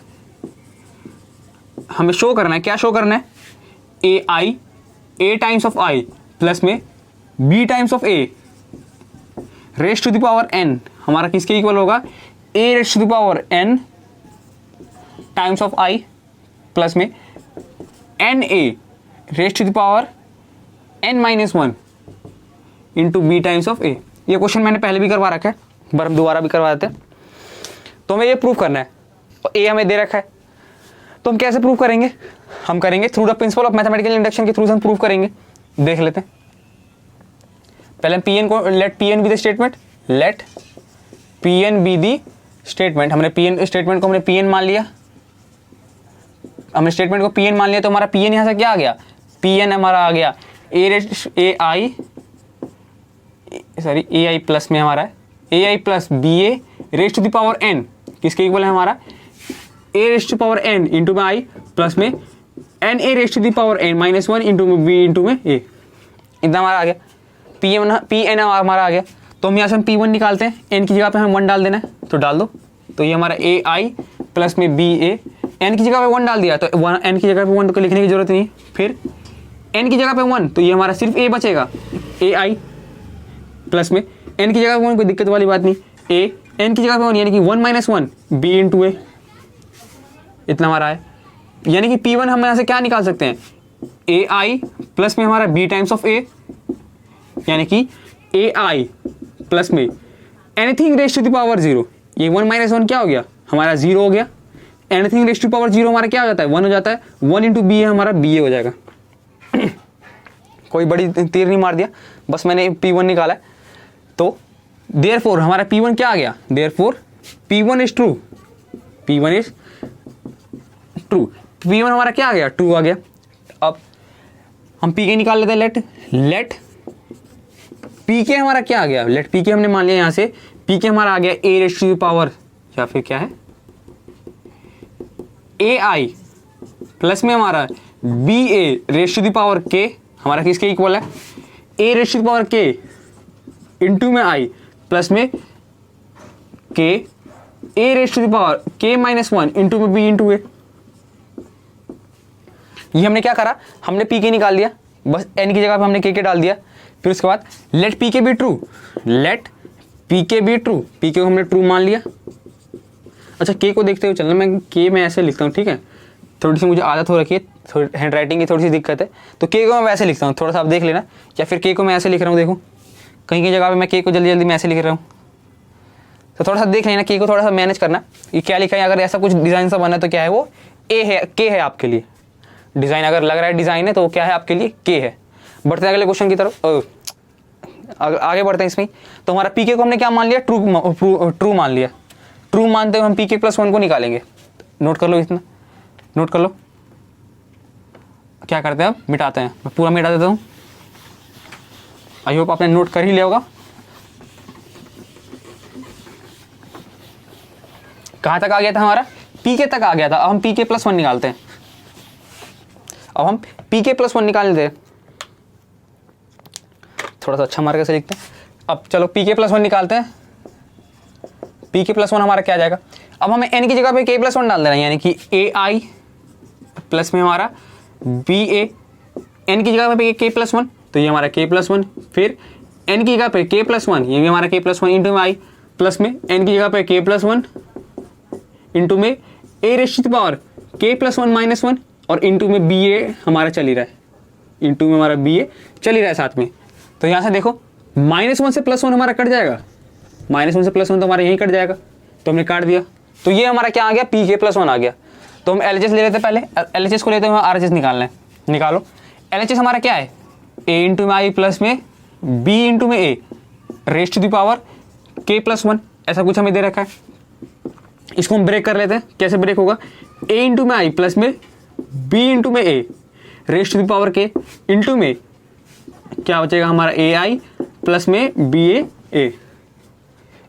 हमें शो करना है, क्या शो करना है, A I, A times of I plus में B times of A raise to the power N, हमारा किसके इक्वल होगा, A raise to the power N times of I plus में N A raise to the power n-1 into B times of A. ये question मैंने पहले भी करवा रखा है, पर हम दोबारा भी करवा देते हैं। तो हमें ये प्रूव करना है, और ए हमें दे रखा है, तो हम कैसे प्रूव करेंगे, हम करेंगे through the principal of mathematical induction के थ्रू से हम प्रूव करेंगे। देख लेते हैं, पहले हम Pn को let Pn be the statement, let Pn be the statement, हमने Pn स्टेटमेंट को हमने Pn मान लिया, हमने स्टेटमेंट को Pn मान लिया, तो हमारा Pn यहाँ से क्या आ गया, Pn हमारा आ गया ए आई प्लस में हमारा A I plus B A raise to the power N, किसके इक्वल है हमारा, A raise to power N into में आई प्लस में N A raise to the power N -1 into में बी इंटू में A, इतना हमारा आ गया, पी एन हमारा आ गया। तो हम यहाँ से हम P1 निकालते हैं, n की जगह पे हमें 1 डाल देना है, तो डाल दो, तो ये हमारा ए आई प्लस में बी ए, n की जगह पे 1 डाल दिया, तो n की जगह पे 1 तो लिखने की जरूरत नहीं, फिर n की जगह पे 1, तो ये हमारा सिर्फ a बचेगा, ए आई प्लस में n की जगह पे 1, कोई दिक्कत वाली बात नहीं, a n की जगह पे 1 यानी कि 1 - 1 b इंटू ए, इतना हमारा है, यानी कि P1 हम यहाँ से क्या निकाल सकते हैं, ए आई प्लस में हमारा b टाइम्स ऑफ a, यानी कि ए आई प्लस में anything raise to the power 0, ये 1 - 1 क्या हो गया, हमारा 0 हो गया, एनीथिंग रेस टू पावर 0 हमारा क्या हो जाता है, 1 हो जाता है, 1 इंटू बी है हमारा बी ए हो जाएगा। कोई बड़ी तीर नहीं मार दिया, बस मैंने P1 निकाला है, तो देयरफॉर हमारा P1 क्या आ गया, therefore P1 is true, P1 is true, P1 हमारा क्या आ गया, ट्रू आ गया। अब हम Pk निकाल लेते हैं, लेट Pk हमारा क्या आ गया, लेट Pk हमने मान लिया यहाँ से, Pk हमारा आ गया A raise to the power, या फिर क्या है, ए आई प्लस में हमारा B A raise to the power k, हमारा किसके इक्वल है, A raise to the power k into में आई प्लस में के A raise to the power के माइनस वन इंटू में बी इंटू ए। ये हमने क्या करा, हमने पी के निकाल दिया, बस एन की जगह पे हमने के डाल दिया। फिर उसके बाद लेट पी के बी ट्रू, लेट पी के बी ट्रू, पी के को हमने ट्रू मान लिया। अच्छा के को देखते हुए चलना, मैं के में ऐसे लिखता हूँ, ठीक है, थोड़ी सी मुझे आदत हो रखी है, थोड़ी हैंड राइटिंग की थोड़ी सी दिक्कत है, तो के को मैं वैसे लिखता हूँ, थोड़ा सा आप देख लेना, या फिर के को मैं ऐसे लिख रहा हूँ, देखो कहीं की जगह पे मैं के को जल्दी जल्दी मैं ऐसे लिख रहा हूँ, तो थोड़ा सा देख लेना, के को थोड़ा सा मैनेज करना, ये क्या लिखा है, अगर ऐसा कुछ डिज़ाइन सा बना है तो क्या है वो ए है, के है आपके लिए, डिज़ाइन अगर लग रहा है डिज़ाइन है तो क्या है आपके लिए के है। बढ़ते हैं अगले क्वेश्चन की तरफ, आगे बढ़ते हैं इसमें। तो हमारा पी के को हमने क्या मान लिया, ट्रू मान लिया। ट्रू मानते हुए हम पी के प्लस वन को निकालेंगे, नोट कर लो, इतना नोट कर लो। क्या करते हैं अब, मिटाते हैं, मैं पूरा मिटा देता हूँ, आई होप आपने नोट कर ही लिया होगा। कहाँ तक आ गया था हमारा, पी के तक आ गया था। अब हम पी के प्लस वन निकालते हैं, अब हम पी के प्लस वन निकाल देते हैं, थोड़ा सा अच्छा मार्क से लिखते हैं। अब चलो पी के प्लस वन निकालते हैं, पी के प्लस वन हमारा क्या आ जाएगा, अब हमें एन की जगह पे के प्लस वन डाल देना है, यानी कि ए आई प्लस में हमारा बी ए, एन की जगह पे के प्लस वन, तो ये हमारा के प्लस वन, फिर एन की जगह पे के प्लस वन, ये भी हमारा के प्लस वन इंटू में आई प्लस में एन की जगह पे के प्लस वन इंटू में ए रेज़ टू द पावर के प्लस वन माइनस वन, और इंटू में बी ए हमारा चल ही रहा है, इंटू में हमारा बी ए चल ही रहा है साथ में। तो यहाँ से देखो माइनस वन से प्लस वन हमारा कट जाएगा, माइनस वन से प्लस वन तो हमारा यहीं कट जाएगा, तो हमने काट दिया, तो ये हमारा क्या आ गया, पी के प्लस वन आ गया। तो हम एल एच एस ले लेते हैं, पहले एल एच एस को लेते हैं, आर एच एस निकालना है, निकालो। एल एच एस हमारा क्या है, ए इंटू में आई प्लस में बी इंटू में ए रेज़ टू द पावर के प्लस वन, ऐसा कुछ हमें दे रखा है। इसको हम ब्रेक कर लेते हैं, कैसे ब्रेक होगा, ए इंटू में आई प्लस में बी इंटू में ए raise to the power k into में क्या बचेगा हमारा ए आई प्लस में बी ए,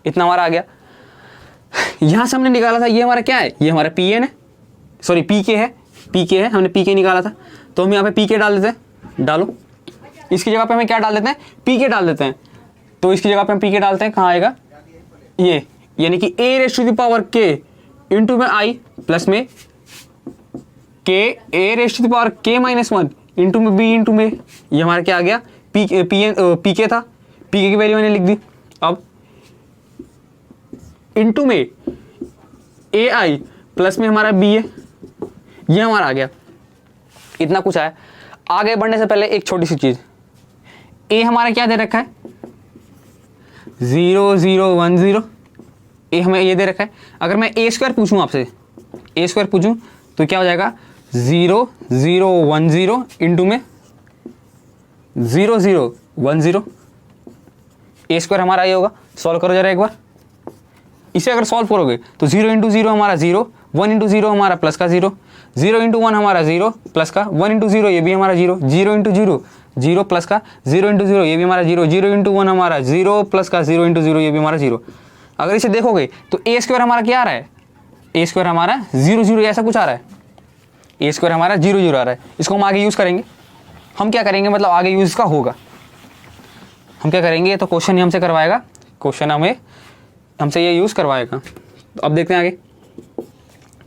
इतना हमारा आ गया। यहां से हमने निकाला था, ये हमारा क्या है, ये हमारा पी एन है, सॉरी पी के है, पी के है, हमने पी के निकाला था, तो हम यहाँ पे पी के डाल देते हैं, डालो, इसकी जगह पे हमें क्या डाल देते हैं, पी के डाल देते हैं, तो इसकी जगह पे हम पी के डालते हैं, कहाँ आएगा ये, यानी कि ए raise to the power k into में आई प्लस में के ए रेज़ टू द पावर के माइनस वन इंटू में बी इंटू में, ये हमारा क्या आ गया, पी के था, पी के की वैल्यू मैंने लिख दी। अब इंटू में ए आई प्लस में हमारा बी ए, ये हमारा आ गया, इतना कुछ आया। आगे बढ़ने से पहले एक छोटी सी चीज, ए हमारा क्या दे रखा है, 0 0 1 0, ए हमें ये दे रखा है। अगर मैं ए स्क्वायर पूछूं आपसे, ए स्क्वायर पूछूं तो क्या हो जाएगा, 0 0 1 0 इंटू में 0 0 1 0, ए स्क्वायर हमारा ये होगा। सॉल्व करो जरा एक बार, इसे अगर सॉल्व करोगे तो 0 इंटू 0 हमारा 0, 1 इंटू 0 हमारा प्लस का 0, 0 इंटू 1 हमारा 0 प्लस का, 1 इंटू 0 ये भी हमारा 0, 0 इंटू 0 0 प्लस का, 0 इंटू 0 ये भी हमारा 0, 0 इंटू 1 हमारा 0 प्लस का, 0 इंटू 0 ये भी हमारा 0। अगर इसे देखोगे तो ए स्क्वायर हमारा क्या आ रहा है, ए स्क्वायर हमारा 0 0 ऐसा कुछ आ रहा है, ए स्क्वायर हमारा 0 0 आ रहा है। इसको हम आगे यूज़ करेंगे, हम क्या करेंगे, मतलब आगे यूज़ इसका होगा, हम क्या करेंगे, तो क्वेश्चन ही हमसे करवाएगा, क्वेश्चन हमसे ये यूज़ करवाएगा। तो अब देखते हैं आगे,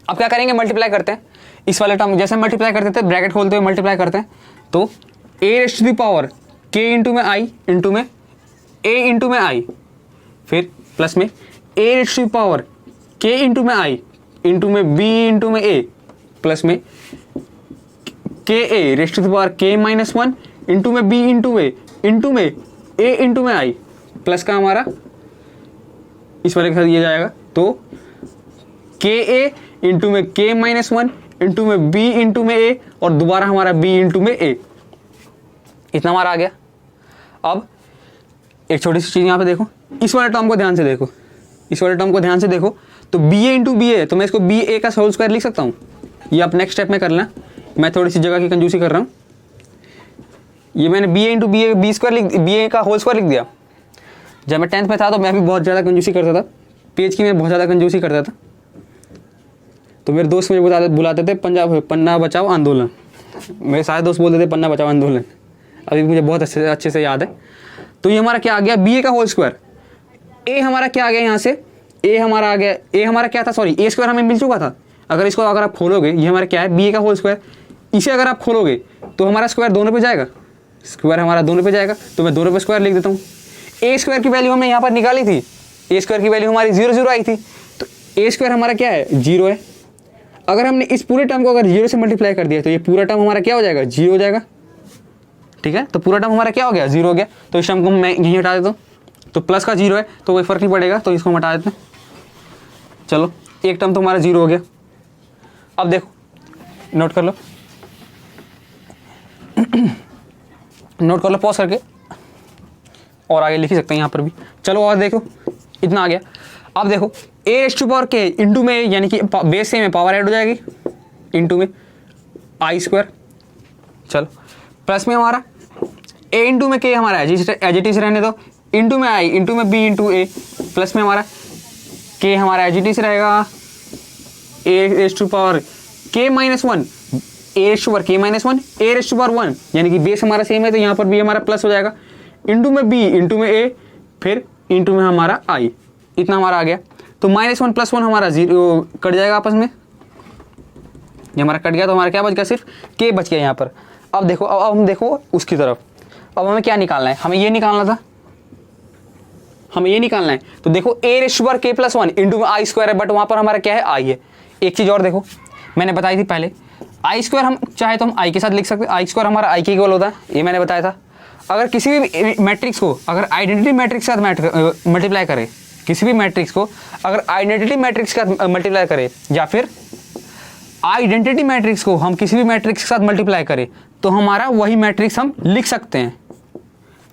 अब क्या करेंगे, मल्टीप्लाई करते हैं इस वाले टर्म, जैसे मल्टीप्लाई करते थे ब्रैकेट खोलते हुए मल्टीप्लाई करते हैं, तो ए raise to the power k into में आई इंटू में ए इंटू में आई, फिर प्लस में ए raise to the power k into में आई इंटू में बी इंटू में ए प्लस में के ए रेज़ टू द पावर के माइनस वन इंटू में बी इंटू में ए इंटू में आई प्लस का हमारा इस वाले के साथ ये जाएगा, तो के ए इंटू में के माइनस वन इंटू में बी इंटू में ए, और दोबारा हमारा बी इंटू में ए, इतना हमारा आ गया। अब एक छोटी सी चीज़ यहाँ पे देखो, इस वाले टर्म को ध्यान से देखो, इस वाले टर्म को ध्यान से देखो, तो बी ए इंटू बी ए, तो मैं इसको बी ए का होल स्क्वायर लिख सकता हूँ, ये आप नेक्स्ट स्टेप में कर लेना, मैं थोड़ी सी जगह की कंजूसी कर रहा हूँ। ये मैंने B A into B A B square लिख, बी ए का होल स्क्वायर लिख दिया। जब मैं 10th में था तो मैं भी बहुत ज़्यादा कंजूसी करता था, पेज की मैं बहुत ज़्यादा कंजूसी करता था, तो मेरे दोस्त मुझे बुलाते थे पंजाब पन्ना बचाओ आंदोलन, मेरे सारे दोस्त बोलते थे पन्ना बचाओ आंदोलन, अभी मुझे बहुत अच्छे से याद है। तो ये हमारा क्या आ गया, बी ए का होल स्क्वायर। ए हमारा क्या आ गया यहाँ से, ए हमारा आ गया, ए हमारा क्या था, सॉरी ए स्क्वायर हमें मिल चुका था। अगर इसको अगर आप खोलोगे, ये हमारा क्या है, बी ए का होल स्क्वायर, इसे अगर आप खोलोगे तो हमारा स्क्वायर दोनों पे जाएगा, स्क्वायर हमारा दोनों पे जाएगा, तो मैं दोनों पे स्क्वायर लिख देता हूँ। ए स्क्वायर की वैल्यू हमने यहाँ पर निकाली थी, ए स्क्वायर की वैल्यू हमारी 0 0 आई थी, तो ए स्क्वायर हमारा क्या है, 0 है। अगर हमने इस पूरे टर्म को अगर 0 से मल्टीप्लाई कर दिया तो ये पूरा टर्म हमारा क्या हो जाएगा, 0 हो जाएगा, ठीक है। तो पूरा टर्म हमारा क्या हो गया, 0 हो गया। तो इस टर्म को मैं यहीं हटा देता हूँ, तो प्लस का 0 है तो कोई फर्क नहीं पड़ेगा, तो इसको हम हटा देते हैं। चलो एक टर्म तो हमारा 0 हो गया। अब देखो नोट कर लो, नोट कर लो पॉज करके, और आगे लिख ही सकते हैं यहाँ पर भी। चलो और देखो इतना आ गया। अब देखो ए raise to power k into में, यानी कि बेस से में पावर ऐड हो जाएगी, इंटू में आई स्क्वायर, चलो प्लस में हमारा ए इंटू में के हमारा एज इट इज रहने दो, इंटू में आई, इंटू में बी, इंटू ए, प्लस में हमारा के हमारा एज इट इज रहेगा, ए रेज़ टू पावर के minus 1, A raise to power के minus 1, A raise to power 1, यानी कि बेस हमारा सेम है तो यहाँ पर भी हमारा प्लस हो जाएगा, इंटू में बी, इंटू में ए, फिर इंटू में हमारा आई, इतना हमारा आ गया। तो -1 + 1 हमारा 0 कट जाएगा आपस में, ये हमारा कट गया, तो हमारा क्या बच गया, सिर्फ के बच गया यहाँ पर। अब देखो, अब हम देखो उसकी तरफ, अब हमें क्या निकालना है, हमें ये निकालना था, हमें ये निकालना है। तो देखो ए रेज़ टू पावर के + 1 इंटू में आई स्क्वायर है, बट वहाँ पर हमारा क्या है, आई है। एक चीज़ और देखो, मैंने बताई थी पहले, आई स्क्वायर हम चाहे तो हम आई के साथ लिख सकते हैं, आई स्क्वायर हमारा आई के इक्वल होता है, ये मैंने बताया था। अगर किसी भी मैट्रिक्स को अगर आइडेंटिटी मैट्रिक्स के साथ मल्टीप्लाई करें, किसी भी मैट्रिक्स को अगर आइडेंटिटी मैट्रिक्स के साथ मल्टीप्लाई करें, या फिर आइडेंटिटी मैट्रिक्स को हम किसी भी मैट्रिक्स के साथ मल्टीप्लाई करें, तो हमारा वही मैट्रिक्स हम लिख सकते हैं,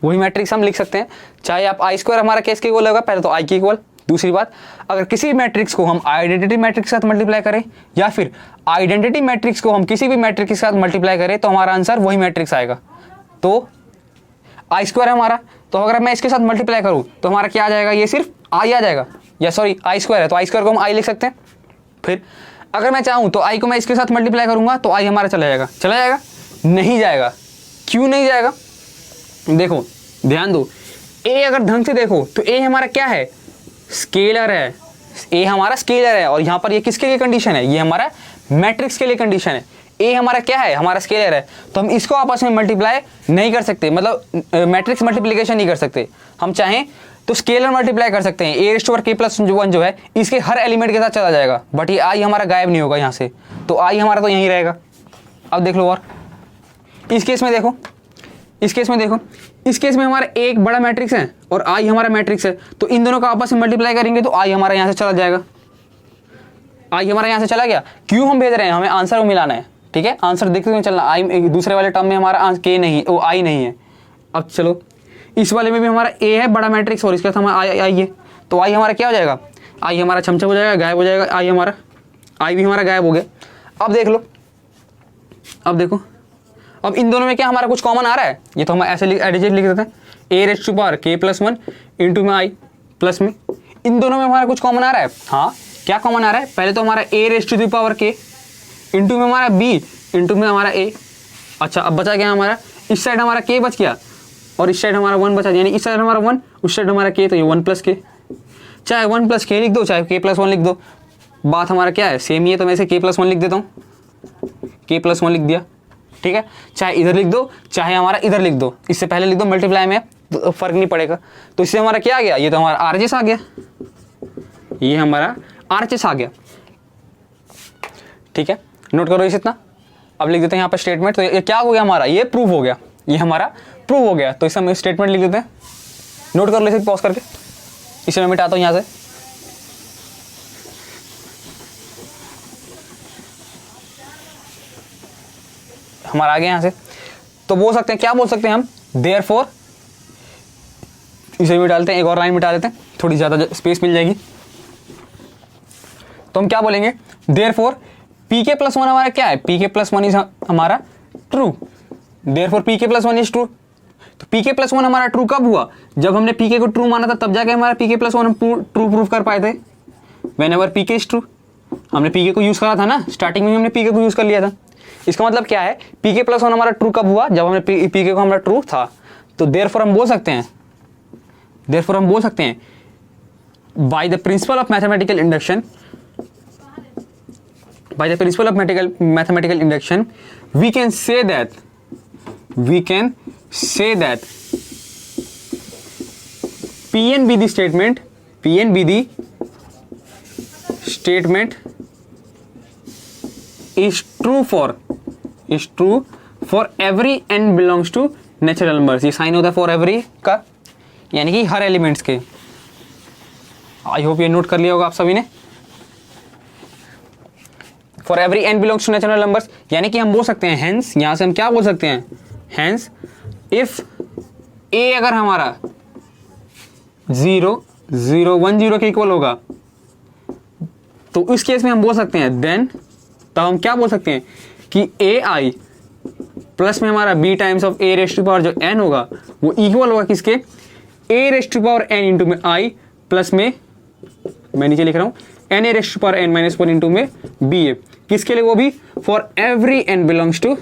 वही मैट्रिक्स हम लिख सकते हैं। चाहे आप आई स्क्वायर हमारा केस के इक्वल होगा, पहले तो आई के इक्वल। दूसरी बात, अगर किसी भी मैट्रिक्स को हम आइडेंटिटी मैट्रिक्स के साथ मल्टीप्लाई करें, या फिर आइडेंटिटी मैट्रिक्स को हम किसी भी मैट्रिक्स के साथ मल्टीप्लाई करें, तो हमारा आंसर वही मैट्रिक्स आएगा। तो आई स्क्वायर है हमारा, तो अगर मैं इसके साथ मल्टीप्लाई करूँ तो हमारा क्या आ जाएगा, ये सिर्फ आई आ जाएगा, या सॉरी आई स्क्वायर है तो आई स्क्वायर को हम आई लिख सकते हैं। फिर अगर मैं चाहूँ तो आई को मैं इसके साथ मल्टीप्लाई करूँगा तो आई हमारा चला जाएगा, चला जाएगा नहीं जाएगा। क्यों नहीं जाएगा, देखो ध्यान दो, ए अगर ढंग से देखो तो ए हमारा क्या है, स्केलर है, ए हमारा स्केलर है, और यहाँ पर ये किसके लिए कंडीशन है, ये हमारा मैट्रिक्स के लिए कंडीशन है। ए हमारा क्या है, हमारा स्केलर है, तो हम इसको आपस में मल्टीप्लाई नहीं कर सकते, मतलब मैट्रिक्स मल्टीप्लिकेशन नहीं कर सकते। हम चाहें तो स्केलर मल्टीप्लाई कर सकते हैं, ए रेज़ टू पावर के + 1 जो है इसके हर एलिमेंट के साथ चला जाएगा, बट ये आई हमारा गायब नहीं होगा यहाँ से, तो आई हमारा तो यहीं रहेगा। अब देख लो, और इस केस में देखो, इस केस में देखो, इस केस में हमारा एक बड़ा मैट्रिक्स है और आई हमारा मैट्रिक्स है, तो इन दोनों का आपस में मल्टीप्लाई करेंगे तो आई हमारा यहाँ से चला जाएगा, आई हमारा यहाँ से चला गया। क्यों हम भेज रहे हैं, हमें आंसर को मिलाना है, ठीक है, आंसर देखते हुए चलना। आई दूसरे वाले टर्म में हमारा के नहीं, वो आई नहीं है। अब चलो इस वाले में भी हमारा ए है बड़ा मैट्रिक्स और इसके साथ हमारा आई है, तो आई हमारा क्या हो जाएगा, आई हमारा छमछम हो जाएगा, गायब हो जाएगा, आई हमारा, आई भी हमारा गायब हो गया। अब देख लो, अब देखो, अब इन दोनों में क्या हमारा कुछ कॉमन आ रहा है, ये तो हम ऐसे एडिशन लिख देते हैं, ए रेज़ टू पावर के + 1 इंटू में आई प्लस में, इन दोनों में हमारा कुछ कॉमन आ रहा है। हाँ, क्या कॉमन आ रहा है, पहले तो हमारा ए raise to power k into में हमारा बी इंटू में हमारा ए। अच्छा, अब बचा क्या हमारा, इस साइड हमारा के बच गया और इस साइड हमारा 1 बचा, यानी इस साइड हमारा 1, उस साइड हमारा के, तो ये 1 + के, चाहे 1 + के लिख दो चाहे के + 1 लिख दो, बात हमारा क्या है, सेम ही है, तो मैं इसे के + 1 लिख देता हूँ, के + 1 लिख दिया, ठीक है। चाहे इधर लिख दो चाहे हमारा इधर लिख दो, इससे पहले लिख दो मल्टीप्लाई में, तो फर्क नहीं पड़ेगा। तो इससे हमारा क्या आ गया, ये तो हमारा आरएचएस आ गया, ये हमारा आरएचएस आ गया, ठीक है। नोट करो इस इतना। अब लिख देते हैं यहाँ पर स्टेटमेंट, तो ये क्या हो गया हमारा, ये प्रूव हो गया, ये हमारा प्रूव हो गया, तो इसे हम स्टेटमेंट लिख देते हैं। नोट कर लो इसे पॉज करके, इसे मैं मिटाता हूँ यहाँ से। हमारा आ गया यहाँ से, तो बोल सकते हैं, क्या बोल सकते हैं हम, देयरफॉर, इसे भी डालते हैं, एक और लाइन मिटा देते हैं, थोड़ी ज़्यादा स्पेस मिल जाएगी। तो हम क्या बोलेंगे, देयरफॉर पी के + 1 हमारा क्या है, पी के + 1 इज हमारा ट्रू, देयरफॉर पी के + 1 इज ट्रू। तो पी के + 1 हमारा ट्रू कब हुआ, जब हमने पी के को ट्रू माना था, तब जाके हमारा पी के + 1 हम ट्रू प्रूफ कर पाए थे, व्हेनेवर पी के इज ट्रू। हमने पीके को यूज़ करा था ना, स्टार्टिंग में हमने पीके को यूज़ कर लिया था। इसका मतलब क्या है, पीके प्लस वन हमारा ट्रू कब हुआ, जब हमने पीके को हमारा ट्रू था। तो देयरफॉर हम बोल सकते हैं, by the principal of mathematical induction, we can say that Pn be the statement is true for every n belongs to natural numbers. ये साइन होता है फॉर एवरी का, यानी कि हर एलिमेंट्स के। आई होप ये नोट कर लिया होगा आप सभी ने। For every N belongs to natural numbers, यानी कि हम बोल सकते हैं हेंस, यहां से हम क्या बोल सकते हैं, हेंस इफ ए अगर हमारा 0 0 1 0 के इक्वल होगा, तो इस केस में हम बोल सकते हैं देन, तब हम क्या बोल सकते हैं कि ए आई प्लस में हमारा B times of A raise to power जो एन होगा वो इक्वल होगा किसके, A raise to power N into में आई प्लस में, मैं नीचे लिख रहा हूं, N A raise to power N minus 1 into में बी ए। किसके लिए, वो भी for every N belongs to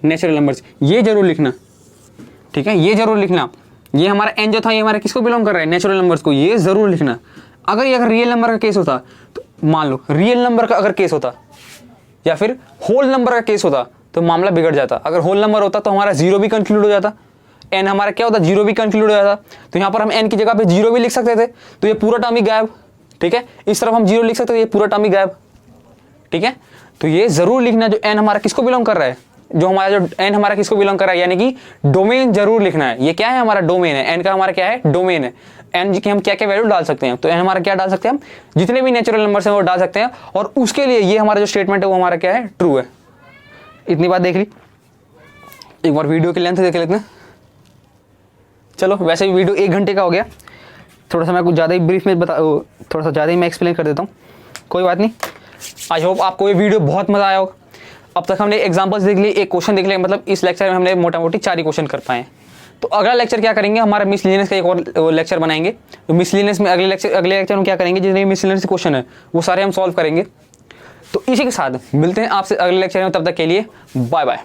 natural numbers. ये जरूर लिखना, ठीक है, ये जरूर लिखना। ये हमारा एन जो था ये हमारा किसको बिलोंग कर रहा है, नेचुरल नंबर्स को, ये जरूर लिखना। अगर ये अगर रियल नंबर का केस होता, तो मान लो रियल नंबर का अगर केस होता या फिर होल नंबर का केस होता तो मामला बिगड़ जाता। अगर होल नंबर होता तो हमारा जीरो भी कंक्लूड हो जाता, एन हमारा क्या होता, जीरो भी कंक्लूड हो जाता। तो यहाँ पर हम एन की जगह पे जीरो भी लिख सकते थे, तो ये पूरा टर्म ही गायब, ठीक है। इस तरफ हम जीरो लिख सकते थे, ये पूरा टर्म ही गायब, ठीक है। तो ये जरूर लिखना जो एन हमारा किसको बिलोंग कर रहा है, जो एन हमारा किसको बिलोंग कर रहा है, यानी कि डोमेन जरूर लिखना है। ये क्या है, हमारा डोमेन है, एन का हमारा क्या है, डोमेन है। एन की हम क्या क्या वैल्यू डाल सकते हैं, तो एन हमारा क्या डाल सकते हैं, हम जितने भी नेचुरल नंबर्स हैं वो डाल सकते हैं, और उसके लिए ये हमारा जो स्टेटमेंट है वो हमारा क्या है, ट्रू है। इतनी बात देख ली, एक बार वीडियो की लेंथ देख लेते हैं। चलो, वैसे भी वीडियो 1 घंटे का हो गया, थोड़ा सा मैं कुछ ज़्यादा ही ब्रीफ में थोड़ा सा ज़्यादा ही मैं एक्सप्लेन कर देता हूँ, कोई बात नहीं। आई होप आपको ये वीडियो बहुत मज़ा आया होगा। अब तक हमने एग्जांपल्स देख लिए, एक क्वेश्चन देख लिया, मतलब इस लेक्चर में हमने मोटा मोटी 4 ही क्वेश्चन कर पाए। तो अगला लेक्चर क्या करेंगे, हमारा मिसलिनियस का एक और लेक्चर बनाएंगे। तो मिसलिनियस में अगले लेक्चर में क्या करेंगे, जितने मिसलिनियस क्वेश्चन है वो सारे हम सॉल्व करेंगे। तो इसी के साथ मिलते हैं आपसे अगले लेक्चर में, तब तक के लिए बाय बाय।